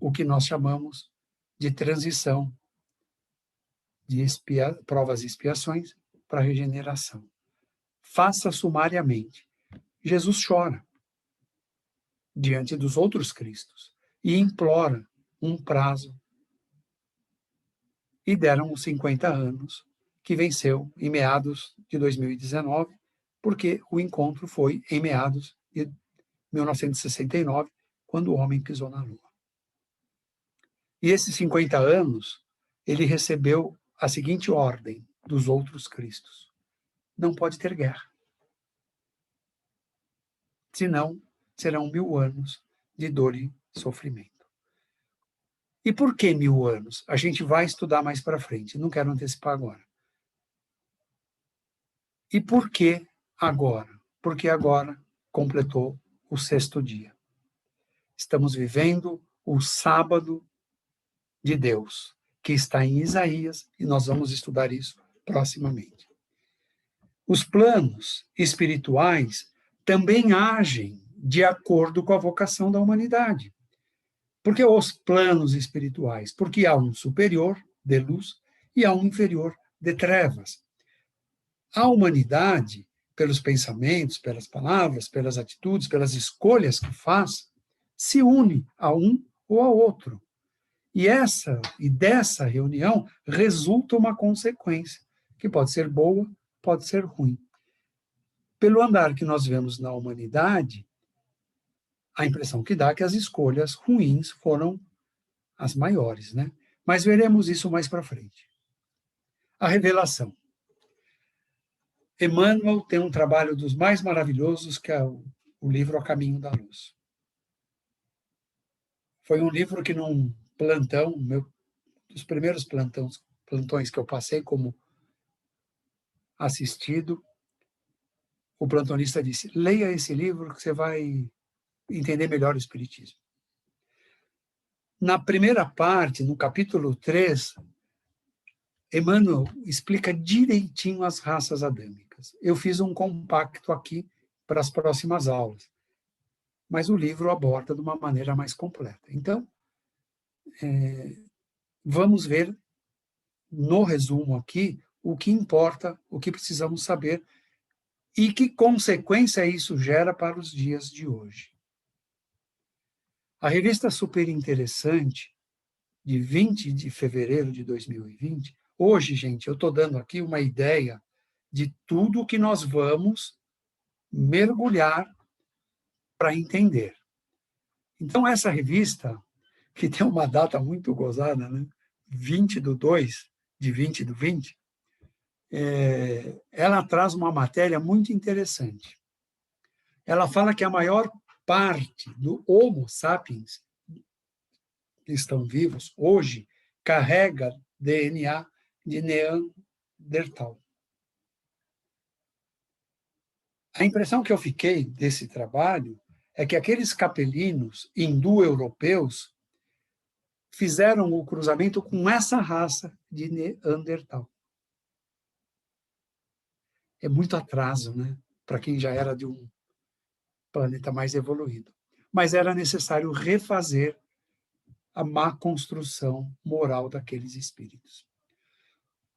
o que nós chamamos de transição de provas e expiações para regeneração. Faça sumariamente. Jesus chora diante dos outros Cristos e implora um prazo. E deram os 50 anos, que venceu em meados de 2019, porque o encontro foi em meados de 1969, quando o homem pisou na Lua. E esses 50 anos, ele recebeu a seguinte ordem dos outros Cristos: não pode ter guerra. Senão, serão 1000 anos de dor e sofrimento. E por que 1000 anos? A gente vai estudar mais para frente, não quero antecipar agora. E por que agora? Porque agora completou o 6º dia. Estamos vivendo o sábado de Deus, que está em Isaías, e nós vamos estudar isso proximamente. Os planos espirituais também agem de acordo com a vocação da humanidade. Por que os planos espirituais? Porque há um superior de luz e há um inferior de trevas. A humanidade, pelos pensamentos, pelas palavras, pelas atitudes, pelas escolhas que faz, se une a um ou a outro. E dessa reunião resulta uma consequência, que pode ser boa, pode ser ruim. Pelo andar que nós vemos na humanidade, a impressão que dá é que as escolhas ruins foram as maiores, né? Mas veremos isso mais para frente. A revelação. Emmanuel tem um trabalho dos mais maravilhosos, que é o livro A Caminho da Luz. Foi um livro que num plantão, dos primeiros plantões que eu passei como assistido, o plantonista disse: leia esse livro que você vai entender melhor o Espiritismo. Na primeira parte, no capítulo 3, Emmanuel explica direitinho as raças adâmicas. Eu fiz um compacto aqui para as próximas aulas, mas o livro aborda de uma maneira mais completa. Então, vamos ver, no resumo aqui, o que importa, o que precisamos saber e que consequência isso gera para os dias de hoje. A revista Super Interessante de 20 de fevereiro de 2020, hoje, gente, eu estou dando aqui uma ideia de tudo que nós vamos mergulhar para entender. Então, essa revista, que tem uma data muito gozada, né? 20/2 de 20/20, ela traz uma matéria muito interessante. Ela fala que a maior parte do Homo sapiens que estão vivos hoje carrega DNA de Neandertal. A impressão que eu fiquei desse trabalho é que aqueles capelinos indo-europeus fizeram o cruzamento com essa raça de Neandertal. É muito atraso, né? Para quem já era de um planeta mais evoluído. Mas era necessário refazer a má construção moral daqueles espíritos.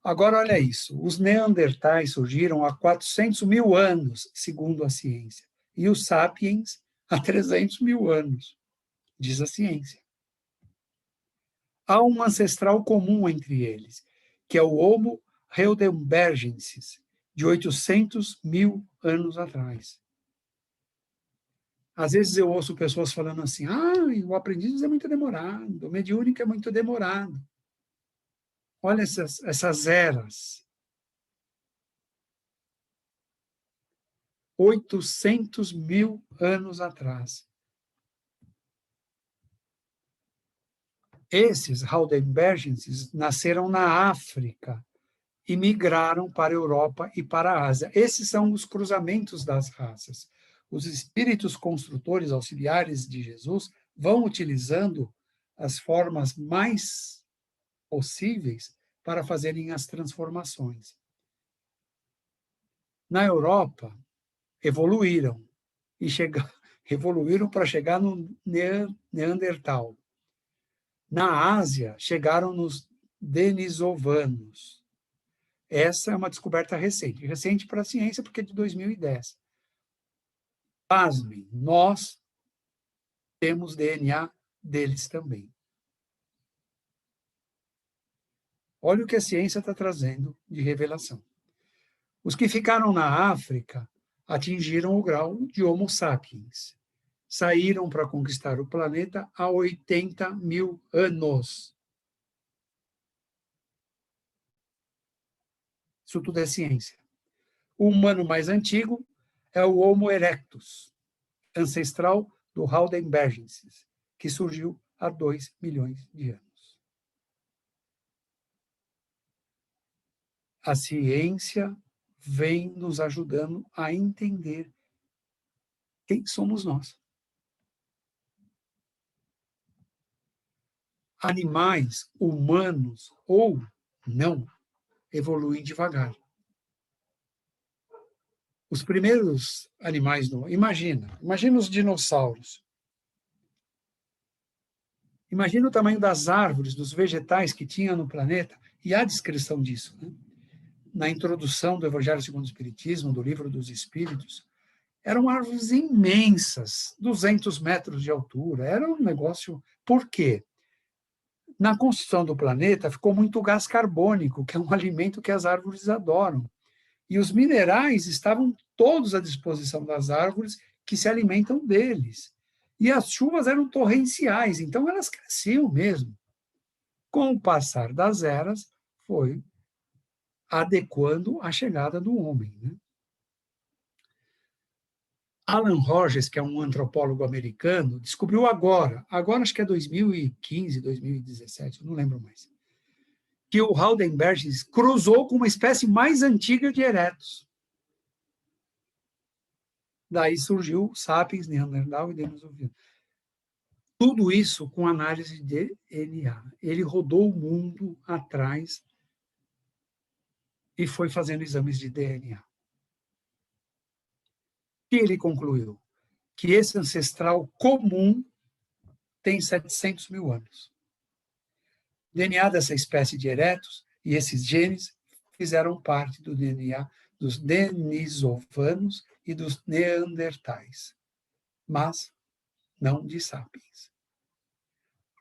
Agora, olha isso. Os neandertais surgiram há 400 mil anos, segundo a ciência, e os sapiens há 300 mil anos, diz a ciência. Há um ancestral comum entre eles, que é o Homo heidelbergensis, de 800 mil anos atrás. Às vezes eu ouço pessoas falando assim, o aprendiz é muito demorado, o mediúnico é muito demorado. Olha essas eras. 800 mil anos atrás. Esses Heidelbergenses nasceram na África e migraram para a Europa e para a Ásia. Esses são os cruzamentos das raças. Os espíritos construtores auxiliares de Jesus vão utilizando as formas mais possíveis para fazerem as transformações. Na Europa, evoluíram para chegar no Neandertal. Na Ásia, chegaram nos denisovanos. Essa é uma descoberta recente. Recente para a ciência, porque é de 2010. Pasmem, nós temos DNA deles também. Olha o que a ciência está trazendo de revelação. Os que ficaram na África atingiram o grau de Homo sapiens. Saíram para conquistar o planeta há 80 mil anos. Isso tudo é ciência. O humano mais antigo é o Homo erectus, ancestral do Heidelbergensis, que surgiu há 2 milhões de anos. A ciência vem nos ajudando a entender quem somos nós. Animais, humanos ou não, evoluem devagar. Os primeiros animais, imagina os dinossauros. Imagina o tamanho das árvores, dos vegetais que tinha no planeta, e há descrição disso, né? Na introdução do Evangelho segundo o Espiritismo, do Livro dos Espíritos, eram árvores imensas, 200 metros de altura, era um negócio... Por quê? Na construção do planeta ficou muito gás carbônico, que é um alimento que as árvores adoram. E os minerais estavam todos à disposição das árvores que se alimentam deles. E as chuvas eram torrenciais, então elas cresciam mesmo. Com o passar das eras, foi adequando a chegada do homem, né? Alan Rogers, que é um antropólogo americano, descobriu agora acho que é 2015, 2017, eu não lembro mais, que o Heidelbergensis cruzou com uma espécie mais antiga de eretos. Daí surgiu Sapiens, Neandertal e Denisovano. Tudo isso com análise de DNA. Ele rodou o mundo atrás e foi fazendo exames de DNA. E ele concluiu que esse ancestral comum tem 700 mil anos. O DNA dessa espécie de eretos e esses genes fizeram parte do DNA dos denisovanos e dos neandertais, mas não de sapiens.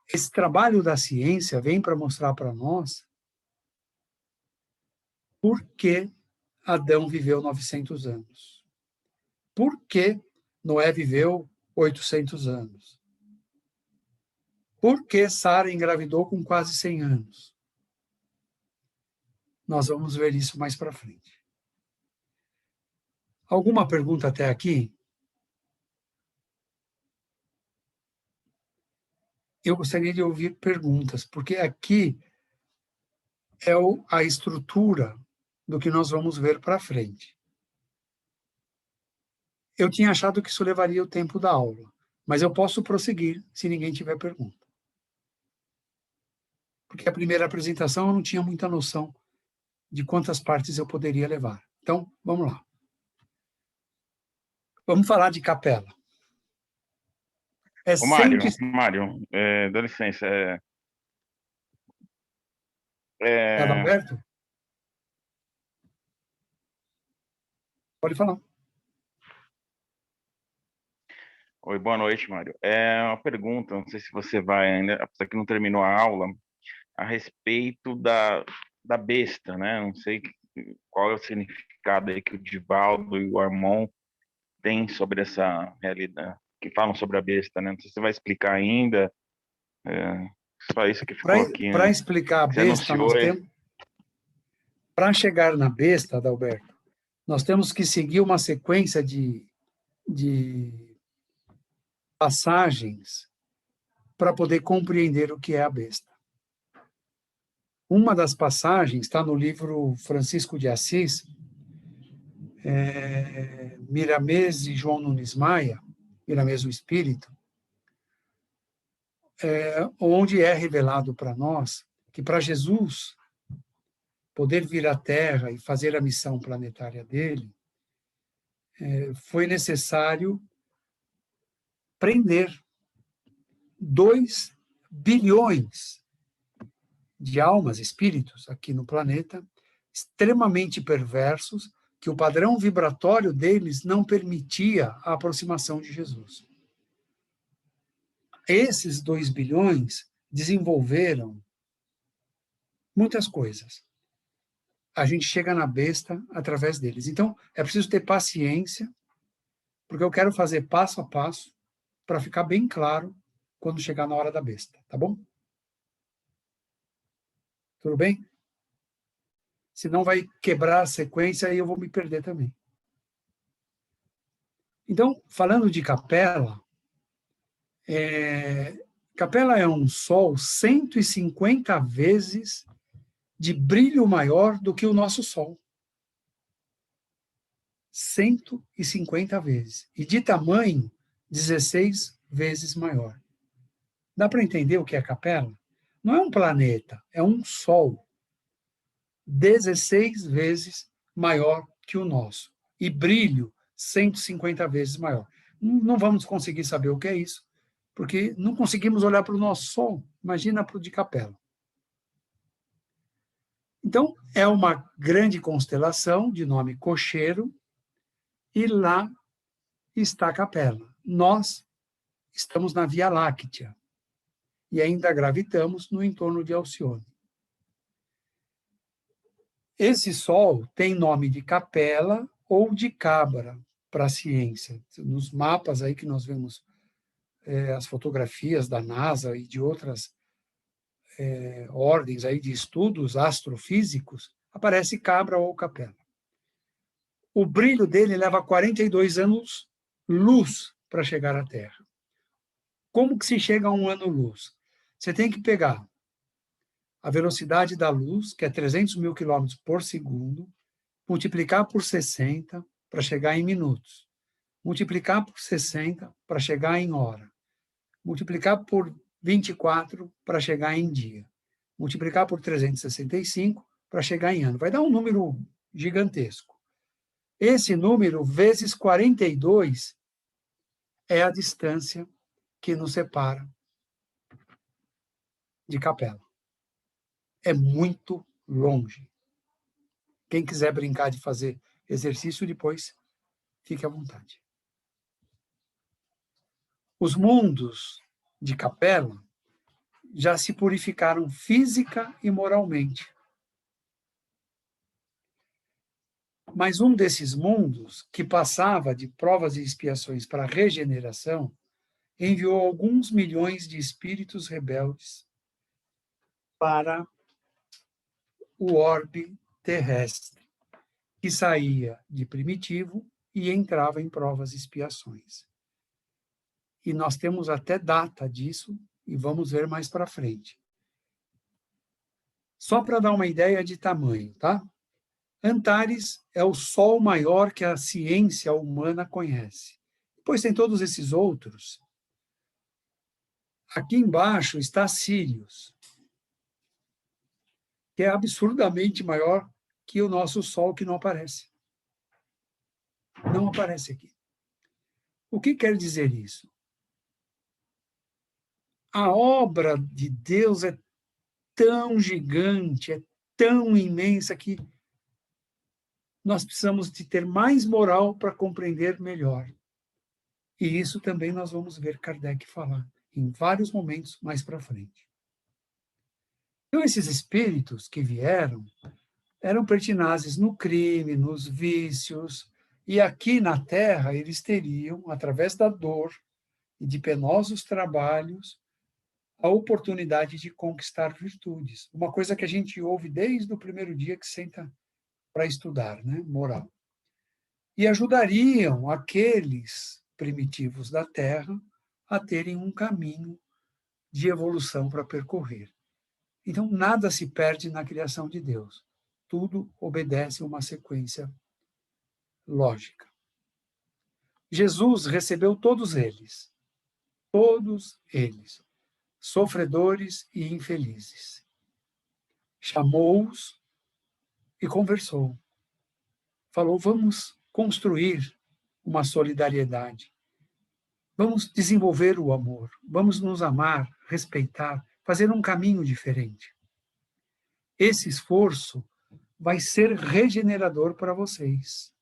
Esse trabalho da ciência vem para mostrar para nós por que Adão viveu 900 anos. Por que Noé viveu 800 anos? Por que Sara engravidou com quase 100 anos? Nós vamos ver isso mais para frente. Alguma pergunta até aqui? Eu gostaria de ouvir perguntas, porque aqui é a estrutura do que nós vamos ver para frente. Eu tinha achado que isso levaria o tempo da aula, mas eu posso prosseguir se ninguém tiver pergunta. Porque a primeira apresentação eu não tinha muita noção de quantas partes eu poderia levar. Então, vamos lá. Vamos falar de capela. Ô, Mário, dá licença. Adalberto? Pode falar. Oi, boa noite, Mário. Uma pergunta, não sei se você vai ainda, apesar que não terminou a aula, a respeito da besta, né? Não sei qual é o significado aí que o Divaldo e o Armon têm sobre essa realidade, que falam sobre a besta, né? Não sei se você vai explicar ainda. Só isso que ficou aqui. Para explicar a besta, nós temos... Para chegar na besta, Adalberto, nós temos que seguir uma sequência de passagens para poder compreender o que é a besta. Uma das passagens está no livro Francisco de Assis, Miramês e João Nunes Maia, Miramês o Espírito, onde é revelado para nós que para Jesus poder vir à Terra e fazer a missão planetária dele, foi necessário prender 2 bilhões de almas, espíritos aqui no planeta, extremamente perversos, que o padrão vibratório deles não permitia a aproximação de Jesus. Esses 2 bilhões desenvolveram muitas coisas. A gente chega na besta através deles. Então, é preciso ter paciência, porque eu quero fazer passo a passo para ficar bem claro quando chegar na hora da besta, tá bom? Tudo bem? Senão vai quebrar a sequência e eu vou me perder também. Então, falando de capela, capela é um sol 150 vezes de brilho maior do que o nosso sol. 150 vezes. E de tamanho, 16 vezes maior. Dá para entender o que é capela? Não é um planeta, é um sol 16 vezes maior que o nosso. E brilho 150 vezes maior. Não vamos conseguir saber o que é isso, porque não conseguimos olhar para o nosso Sol. Imagina para o de Capela. Então, é uma grande constelação de nome Cocheiro, e lá está Capela. Nós estamos na Via Láctea e ainda gravitamos no entorno de Alcione. Esse Sol tem nome de Capela ou de Cabra para a ciência. Nos mapas aí que nós vemos as fotografias da NASA e de outras ordens aí de estudos astrofísicos, aparece Cabra ou Capela. O brilho dele leva 42 anos-luz para chegar à Terra. Como que se chega a um ano-luz? Você tem que pegar a velocidade da luz, que é 300 mil quilômetros por segundo, multiplicar por 60 para chegar em minutos, multiplicar por 60 para chegar em hora, multiplicar por 24 para chegar em dia, multiplicar por 365 para chegar em ano. Vai dar um número gigantesco. Esse número, vezes 42, é a distância que nos separa de Capela. É muito longe. Quem quiser brincar de fazer exercício depois, fique à vontade. Os mundos de Capela já se purificaram física e moralmente. Mas um desses mundos, que passava de provas e expiações para a regeneração, enviou alguns milhões de espíritos rebeldes para o orbe terrestre, que saía de primitivo e entrava em provas e expiações. E nós temos até data disso, e vamos ver mais para frente. Só para dar uma ideia de tamanho, tá? Antares é o sol maior que a ciência humana conhece. Depois tem todos esses outros. Aqui embaixo está Sírius, que é absurdamente maior que o nosso sol, que não aparece. Não aparece aqui. O que quer dizer isso? A obra de Deus é tão gigante, é tão imensa que nós precisamos de ter mais moral para compreender melhor. E isso também nós vamos ver Kardec falar em vários momentos mais para frente. Então, esses espíritos que vieram eram pertinazes no crime, nos vícios, e aqui na Terra eles teriam, através da dor e de penosos trabalhos, a oportunidade de conquistar virtudes. Uma coisa que a gente ouve desde o primeiro dia que senta para estudar, né? Moral. E ajudariam aqueles primitivos da Terra a terem um caminho de evolução para percorrer. Então, nada se perde na criação de Deus. Tudo obedece uma sequência lógica. Jesus recebeu todos eles, sofredores e infelizes. Chamou-os e conversou. Falou, vamos construir uma solidariedade. Vamos desenvolver o amor. Vamos nos amar, respeitar, fazer um caminho diferente. Esse esforço vai ser regenerador para vocês.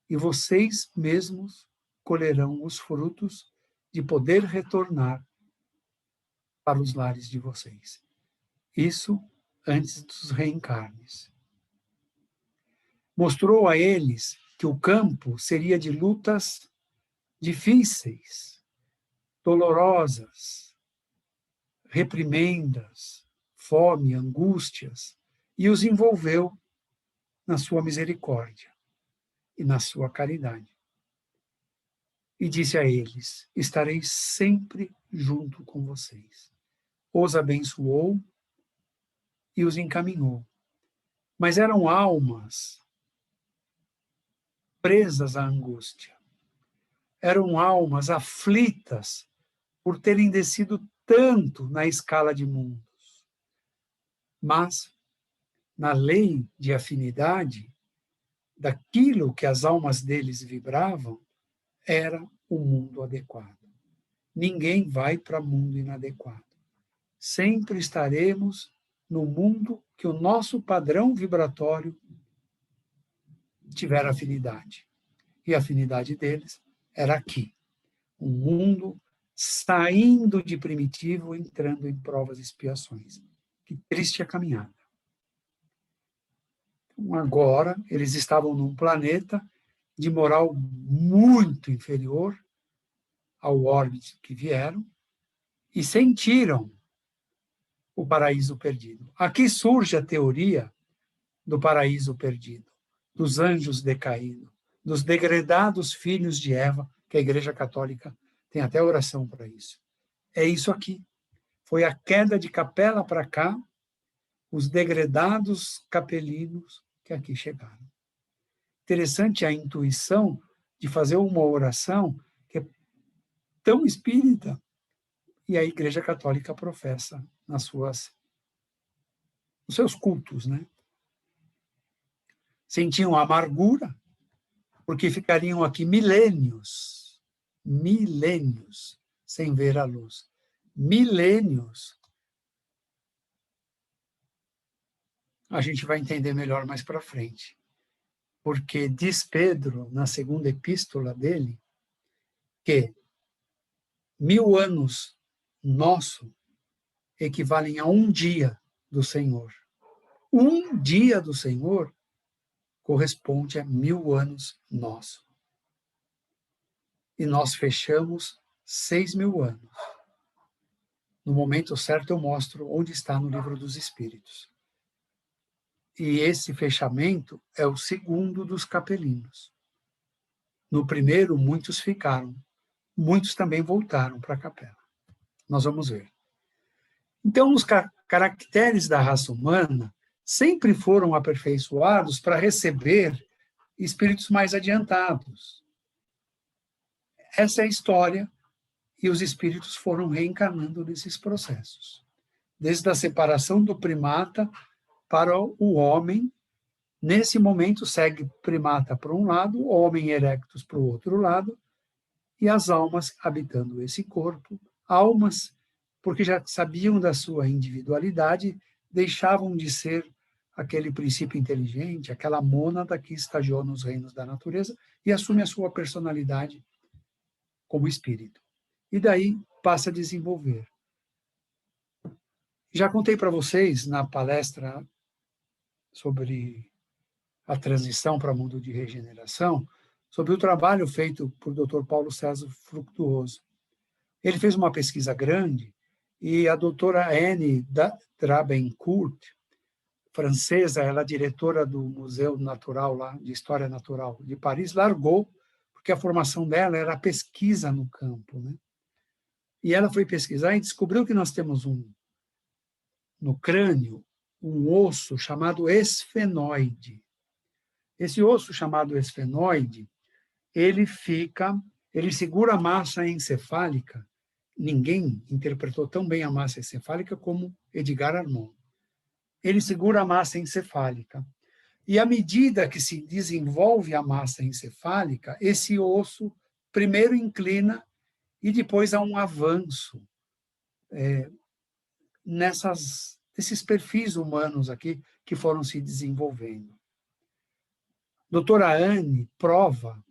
E vocês mesmos colherão os frutos de poder retornar para os lares de vocês. Isso antes dos reencarnes. Mostrou a eles que o campo seria de lutas difíceis, dolorosas, reprimendas, fome, angústias, e os envolveu na sua misericórdia e na sua caridade. E disse a eles, estarei sempre junto com vocês. Os abençoou e os encaminhou. Mas eram almas presas à angústia. Eram almas aflitas por terem descido tanto na escala de mundos. Mas, na lei de afinidade, daquilo que as almas deles vibravam, era o mundo adequado. Ninguém vai para mundo inadequado. Sempre estaremos no mundo que o nosso padrão vibratório tiver afinidade. E a afinidade deles era aqui. Um mundo saindo de primitivo, entrando em provas e expiações. Que triste a caminhada. Então, agora, eles estavam num planeta de moral muito inferior ao orbe que vieram e sentiram o paraíso perdido. Aqui surge a teoria do paraíso perdido, dos anjos decaídos, dos degredados filhos de Eva, que a Igreja Católica tem até oração para isso. É isso aqui. Foi a queda de Capela para cá, os degredados capelinos que aqui chegaram. Interessante a intuição de fazer uma oração que é tão espírita, e a Igreja Católica professa nos seus cultos, né? Sentiam amargura, porque ficariam aqui milênios, sem ver a luz. Milênios. A gente vai entender melhor mais para frente. Porque diz Pedro, na segunda epístola dele, que 1000 anos nosso equivalem a um dia do Senhor. Um dia do Senhor corresponde a 1000 anos nosso. E nós fechamos 6.000 anos. No momento certo eu mostro onde está no livro dos Espíritos. E esse fechamento é o segundo dos capelinos. No primeiro, muitos ficaram. Muitos também voltaram para a capela. Nós vamos ver. Então, os caracteres da raça humana sempre foram aperfeiçoados para receber espíritos mais adiantados. Essa é a história, e os espíritos foram reencarnando nesses processos. Desde a separação do primata para o homem, nesse momento segue primata para um lado, homem erectus para o outro lado, e as almas habitando esse corpo, almas, porque já sabiam da sua individualidade, deixavam de ser aquele princípio inteligente, aquela mônada que estagiou nos reinos da natureza e assume a sua personalidade como espírito. E daí passa a desenvolver. Já contei para vocês na palestra sobre a transição para o mundo de regeneração, sobre o trabalho feito por Dr. Paulo César Fructuoso. Ele fez uma pesquisa grande e a doutora Anne Trabencourt, francesa, ela é diretora do Museu Natural lá, de História Natural de Paris, largou, porque a formação dela era a pesquisa no campo, né? E ela foi pesquisar e descobriu que nós temos no crânio um osso chamado esfenoide. Esse osso chamado esfenoide, ele segura a massa encefálica. Ninguém interpretou tão bem a massa encefálica como Edgar Armond. Ele segura a massa encefálica. E à medida que se desenvolve a massa encefálica, esse osso primeiro inclina e depois há um avanço nesses perfis humanos aqui que foram se desenvolvendo. Doutora Anne prova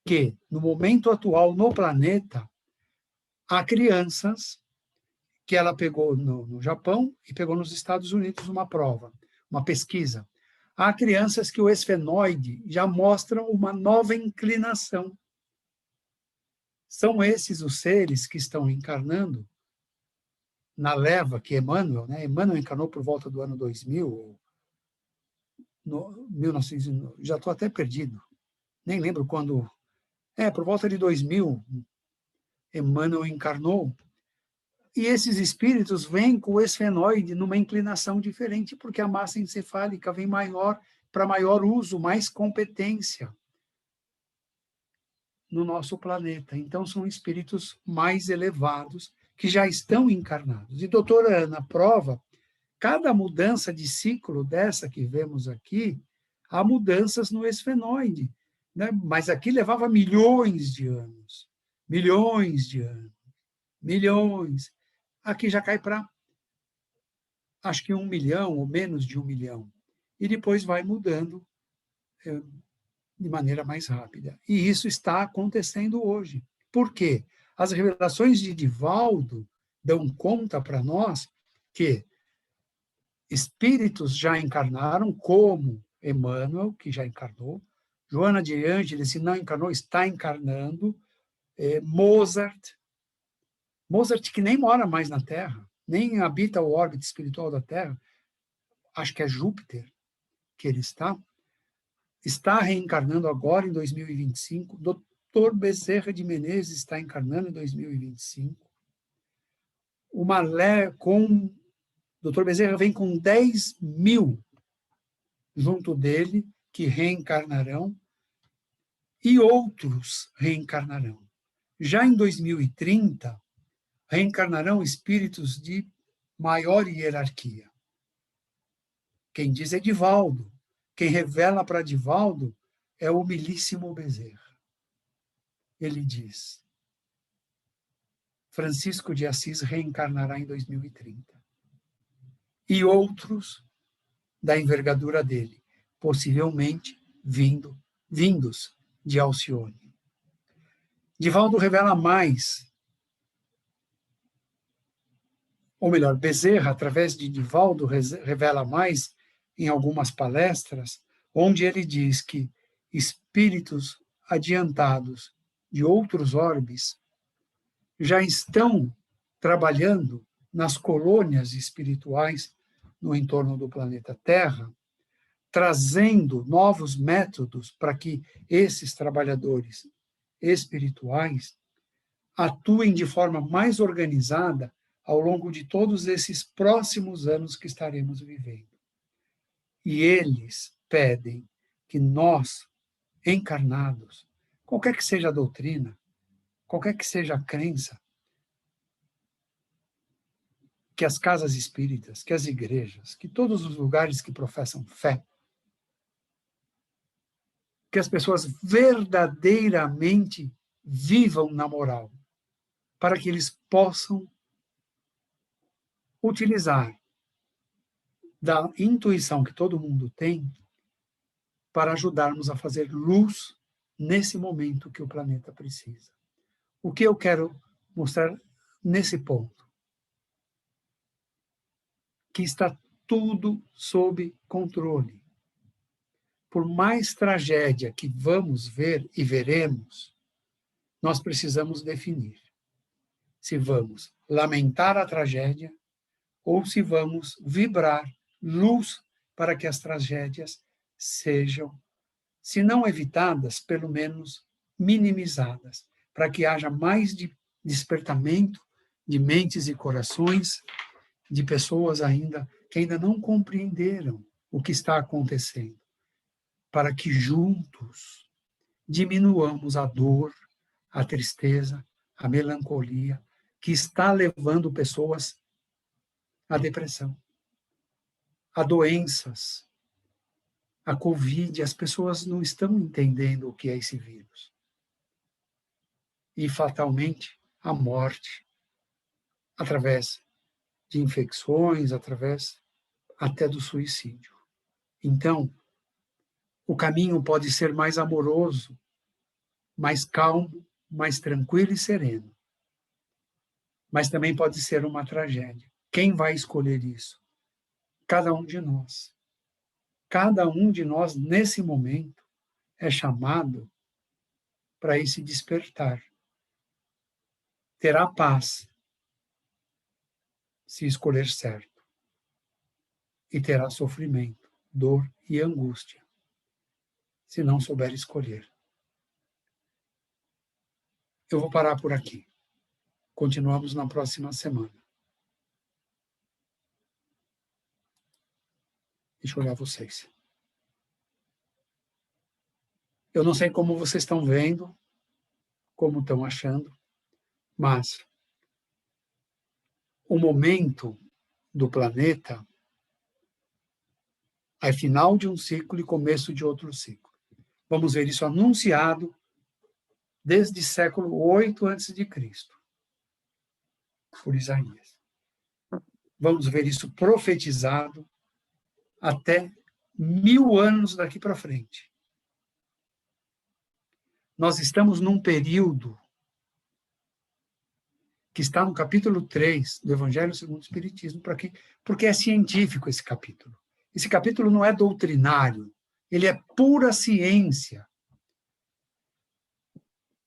que, no momento atual, no planeta, há crianças que ela pegou no Japão e pegou nos Estados Unidos uma prova, uma pesquisa. Há crianças que o esfenoide já mostra uma nova inclinação. São esses os seres que estão encarnando na leva que Emmanuel, né? Emmanuel encarnou por volta do ano 2000, 1900, já estou até perdido, nem lembro quando, por volta de 2000, Emmanuel encarnou, e esses espíritos vêm com o esfenoide numa inclinação diferente, porque a massa encefálica vem maior, para maior uso, mais competência no nosso planeta. Então, são espíritos mais elevados que já estão encarnados. E doutora Ana prova, cada mudança de ciclo dessa que vemos aqui, há mudanças no esfenoide, né? Mas aqui levava milhões de anos, milhões. Aqui já cai para, acho que 1 milhão ou menos de 1 milhão. E depois vai mudando de maneira mais rápida. E isso está acontecendo hoje. Por quê? As revelações de Divaldo dão conta para nós que espíritos já encarnaram, como Emmanuel, que já encarnou, Joana de Ângeles, se não encarnou, está encarnando, Mozart que nem mora mais na Terra, nem habita o órbita espiritual da Terra, acho que é Júpiter que ele está reencarnando agora em 2025, Dr. Bezerra de Menezes está encarnando em 2025, Dr. Bezerra vem com 10.000 junto dele, que reencarnarão, e outros reencarnarão. Já em 2030, reencarnarão espíritos de maior hierarquia. Quem diz é Divaldo. Quem revela para Divaldo é o humilíssimo Bezerra. Ele diz: Francisco de Assis reencarnará em 2030. E outros da envergadura dele, possivelmente vindos de Alcione. Divaldo revela mais ou melhor, Bezerra, através de Divaldo, revela mais em algumas palestras, onde ele diz que espíritos adiantados de outros orbes já estão trabalhando nas colônias espirituais no entorno do planeta Terra, trazendo novos métodos para que esses trabalhadores espirituais atuem de forma mais organizada ao longo de todos esses próximos anos que estaremos vivendo. E eles pedem que nós, encarnados, qualquer que seja a doutrina, qualquer que seja a crença, que as casas espíritas, que as igrejas, que todos os lugares que professam fé, que as pessoas verdadeiramente vivam na moral, para que eles possam utilizar da intuição que todo mundo tem para ajudarmos a fazer luz nesse momento que o planeta precisa. O que eu quero mostrar nesse ponto? Que está tudo sob controle. Por mais tragédia que vamos ver e veremos, nós precisamos definir se vamos lamentar a tragédia ou se vamos vibrar luz para que as tragédias sejam, se não evitadas, pelo menos minimizadas, para que haja mais despertamento de mentes e corações de pessoas que ainda não compreenderam o que está acontecendo, para que juntos diminuamos a dor, a tristeza, a melancolia, que está levando pessoas à depressão, a doenças, a Covid. As pessoas não estão entendendo o que é esse vírus. E, fatalmente, a morte, através de infecções, através até do suicídio. Então, o caminho pode ser mais amoroso, mais calmo, mais tranquilo e sereno. Mas também pode ser uma tragédia. Quem vai escolher isso? Cada um de nós. Cada um de nós, nesse momento, é chamado para esse despertar. Terá paz se escolher certo. E terá sofrimento, dor e angústia se não souber escolher. Eu vou parar por aqui. Continuamos na próxima semana. Deixa eu olhar vocês. Eu não sei como vocês estão vendo, como estão achando, mas o momento do planeta é final de um ciclo e começo de outro ciclo. Vamos ver isso anunciado desde século 8 a.C., por Isaías. Vamos ver isso profetizado até 1000 anos daqui para frente. Nós estamos num período que está no capítulo 3 do Evangelho segundo o Espiritismo, porque é científico esse capítulo. Esse capítulo não é doutrinário, ele é pura ciência.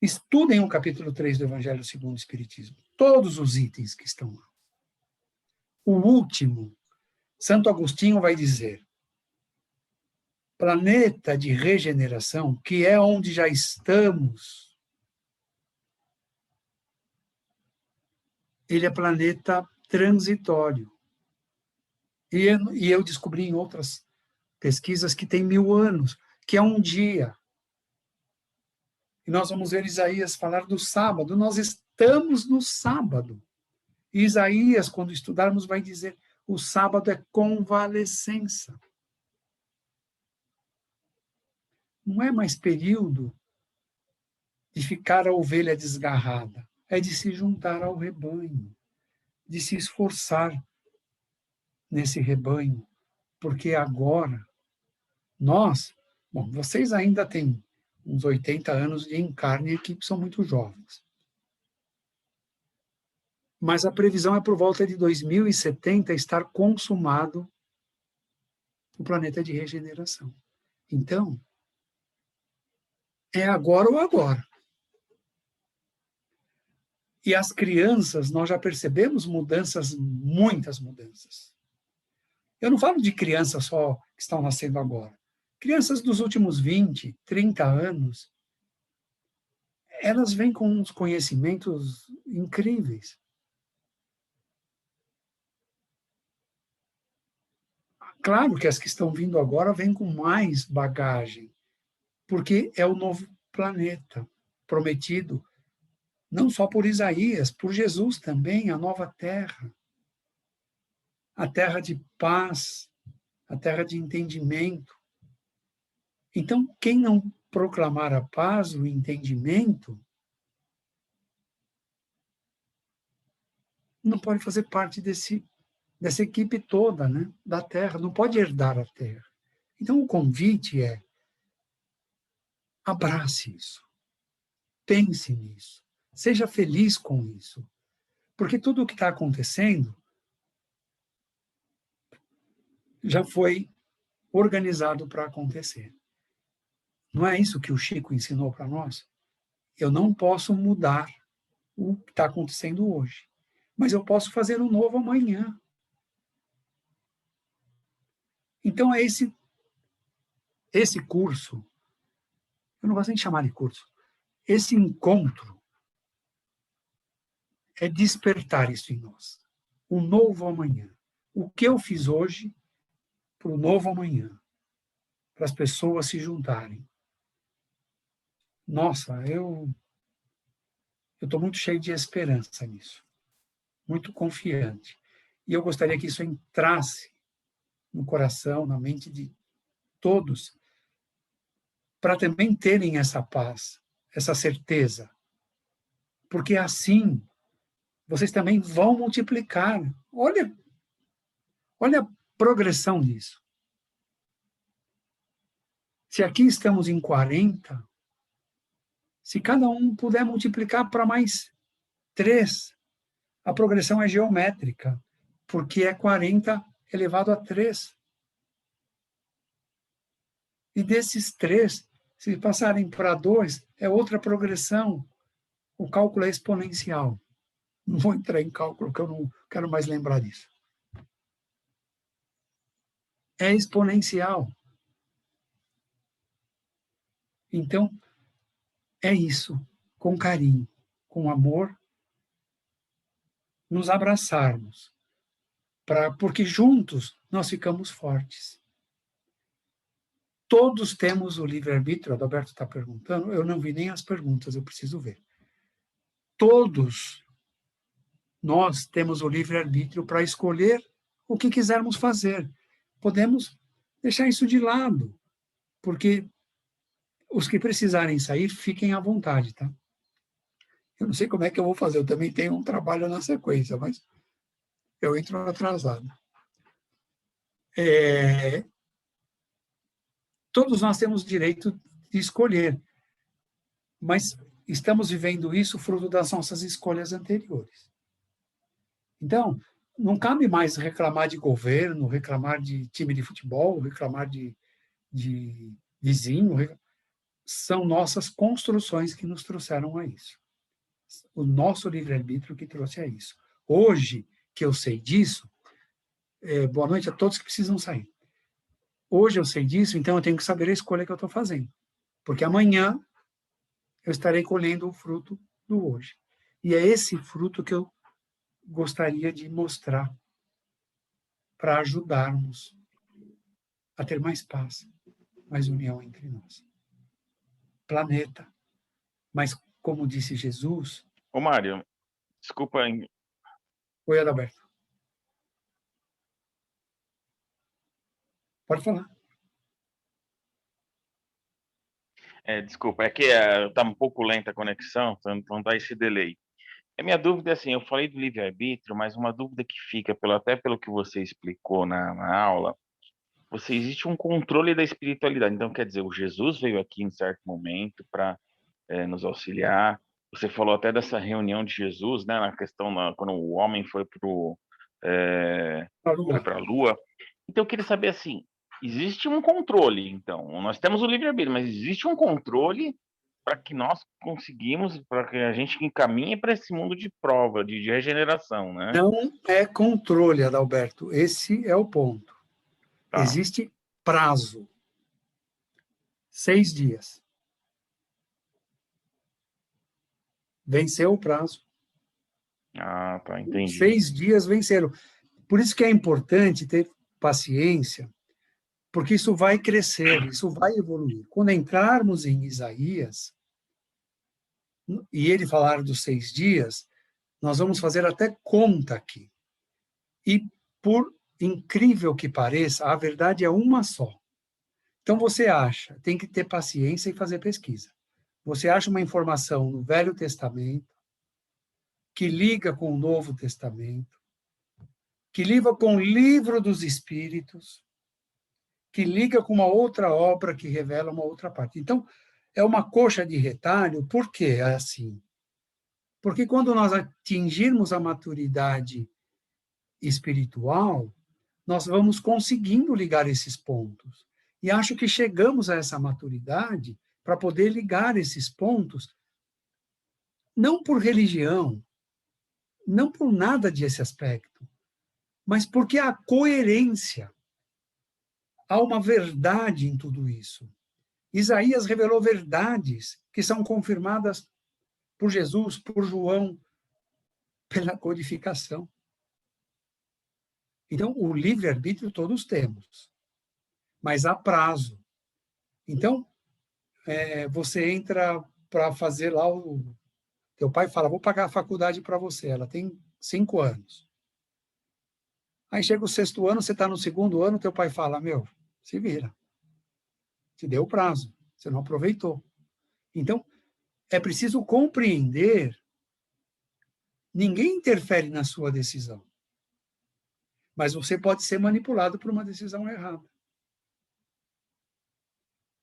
Estudem o capítulo 3 do Evangelho segundo o Espiritismo, todos os itens que estão lá. O último, Santo Agostinho vai dizer, planeta de regeneração, que é onde já estamos, ele é planeta transitório. E eu descobri em outras pesquisas que tem 1000 anos, que é um dia. E nós vamos ver Isaías falar do sábado. Nós estamos no sábado. E Isaías, quando estudarmos, vai dizer, o sábado é convalescença. Não é mais período de ficar a ovelha desgarrada. É de se juntar ao rebanho, de se esforçar nesse rebanho. Porque agora, vocês ainda têm uns 80 anos de encarne aqui, que são muito jovens. mas a previsão é por volta de 2070 estar consumado o planeta de regeneração. Então, é agora ou agora. E as crianças, nós já percebemos mudanças, muitas mudanças. Eu não falo de crianças só que estão nascendo agora. Crianças dos últimos 20, 30 anos, elas vêm com uns conhecimentos incríveis. Claro que as que estão vindo agora vêm com mais bagagem, porque é o novo planeta prometido, não só por Isaías, por Jesus também, a nova terra. A terra de paz, a terra de entendimento. Então, quem não proclamar a paz, o entendimento, não pode fazer parte dessa equipe toda, né, da terra, não pode herdar a terra. Então, o convite é: abrace isso, pense nisso, seja feliz com isso, porque tudo o que está acontecendo já foi organizado para acontecer. Não é isso que o Chico ensinou para nós? Eu não posso mudar o que está acontecendo hoje, mas eu posso fazer um novo amanhã. Então, é esse curso, eu não gosto nem de chamar de curso, esse encontro é despertar isso em nós. Um novo amanhã. O que eu fiz hoje para o novo amanhã, para as pessoas se juntarem. Nossa, eu estou muito cheio de esperança nisso, muito confiante. E eu gostaria que isso entrasse no coração, na mente de todos, para também terem essa paz, essa certeza. Porque assim, vocês também vão multiplicar. Olha a progressão disso. Se aqui estamos em 40, se cada um puder multiplicar para mais 3, a progressão é geométrica, porque é 40 elevado a 3. E desses 3, se passarem para 2, é outra progressão. O cálculo é exponencial. Não vou entrar em cálculo, que eu não quero mais lembrar disso. É exponencial. Então, é isso, com carinho, com amor, nos abraçarmos, porque juntos nós ficamos fortes. Todos temos o livre-arbítrio, o Adalberto está perguntando, eu não vi nem as perguntas, eu preciso ver. Todos nós temos o livre-arbítrio para escolher o que quisermos fazer. Podemos deixar isso de lado, porque os que precisarem sair, fiquem à vontade, tá? Eu não sei como é que eu vou fazer, eu também tenho um trabalho na sequência, mas eu entro atrasado. Todos nós temos direito de escolher, mas estamos vivendo isso fruto das nossas escolhas anteriores. Então, não cabe mais reclamar de governo, reclamar de time de futebol, reclamar de vizinho. São nossas construções que nos trouxeram a isso. O nosso livre-arbítrio que trouxe a isso. Hoje, que eu sei disso, boa noite a todos que precisam sair. Hoje eu sei disso, então eu tenho que saber a escolha que eu estou fazendo. Porque amanhã eu estarei colhendo o fruto do hoje. E é esse fruto que eu gostaria de mostrar para ajudarmos a ter mais paz, mais união entre nós. Planeta. Mas, como disse Jesus... Ô, Mário, desculpa. Oi, Adalberto. Pode falar. Desculpa, é que está um pouco lenta a conexão, então dá esse delay. A minha dúvida é assim, eu falei do livre-arbítrio, mas uma dúvida que fica, até pelo que você explicou na aula, existe um controle da espiritualidade. Então, quer dizer, o Jesus veio aqui em certo momento para nos auxiliar, você falou até dessa reunião de Jesus, né, na questão quando o homem foi para a Lua. Então eu queria saber assim, existe um controle, então, nós temos o livre-arbítrio, mas existe um controle para que nós conseguimos, para que a gente encaminhe para esse mundo de prova, de regeneração, né? Não é controle, Adalberto, esse é o ponto. Tá. Existe prazo. 6 dias. Venceu o prazo. Ah, tá, entendi. 6 dias venceram. Por isso que é importante ter paciência, porque isso vai crescer, isso vai evoluir. Quando entrarmos em Isaías, e ele falar dos 6 dias, nós vamos fazer até conta aqui. E, por incrível que pareça, a verdade é uma só. Então, você acha, tem que ter paciência e fazer pesquisa. Você acha uma informação no Velho Testamento, que liga com o Novo Testamento, que liga com o Livro dos Espíritos, que liga com uma outra obra que revela uma outra parte. Então, é uma coxa de retalho. Por que é assim? Porque quando nós atingirmos a maturidade espiritual, nós vamos conseguindo ligar esses pontos. E acho que chegamos a essa maturidade para poder ligar esses pontos, não por religião, não por nada desse aspecto, mas porque há coerência, há uma verdade em tudo isso. Isaías revelou verdades que são confirmadas por Jesus, por João, pela codificação. Então, o livre-arbítrio todos temos, mas há prazo. Então, você entra para fazer lá o... Teu pai fala, vou pagar a faculdade para você. Ela tem 5 anos. Aí chega o 6º ano, você está no 2º ano, teu pai fala, meu, se vira. Te deu o prazo, você não aproveitou. Então, é preciso compreender, ninguém interfere na sua decisão. Mas você pode ser manipulado por uma decisão errada.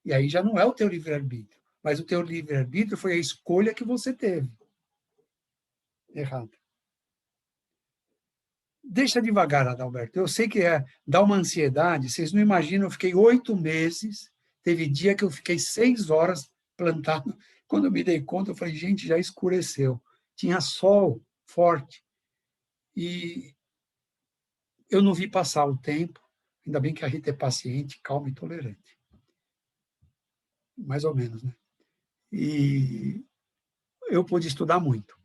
E aí já não é o teu livre-arbítrio, mas o teu livre-arbítrio foi a escolha que você teve. Errada. Deixa devagar, Adalberto. Eu sei que dá uma ansiedade, vocês não imaginam, eu fiquei 8 meses, teve dia que eu fiquei 6 horas plantado. Quando eu me dei conta, eu falei, gente, já escureceu. Tinha sol forte. E eu não vi passar o tempo. Ainda bem que a Rita é paciente, calma e tolerante. Mais ou menos, né? E eu pude estudar muito.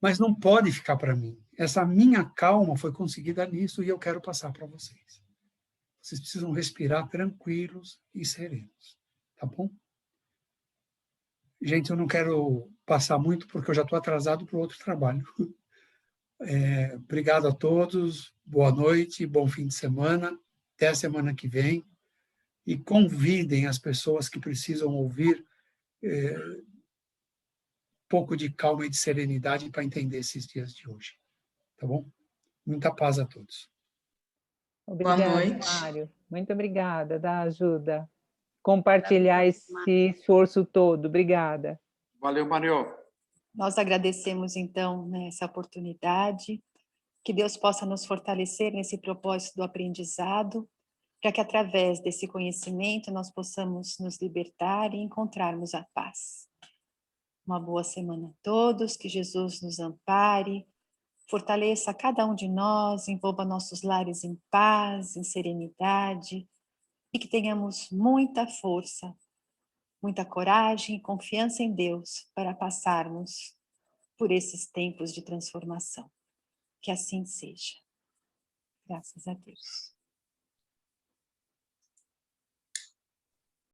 Mas não pode ficar para mim. Essa minha calma foi conseguida nisso e eu quero passar para vocês. Vocês precisam respirar tranquilos e serenos, tá bom? Gente, eu não quero passar muito porque eu já estou atrasado para o outro trabalho. Obrigado a todos, boa noite, bom fim de semana, até a semana que vem. E convidem as pessoas que precisam ouvir um pouco de calma e de serenidade para entender esses dias de hoje. Tá bom? Muita paz a todos. Obrigada, Boa noite. Mário. Muito obrigada da ajuda. Compartilhar esse esforço todo. Obrigada. Valeu, Mário. Nós agradecemos, então, né, essa oportunidade, que Deus possa nos fortalecer nesse propósito do aprendizado, para que, através desse conhecimento, nós possamos nos libertar e encontrarmos a paz. Uma boa semana a todos, que Jesus nos ampare, fortaleça cada um de nós, envolva nossos lares em paz, em serenidade, e que tenhamos muita força, muita coragem e confiança em Deus para passarmos por esses tempos de transformação. Que assim seja. Graças a Deus.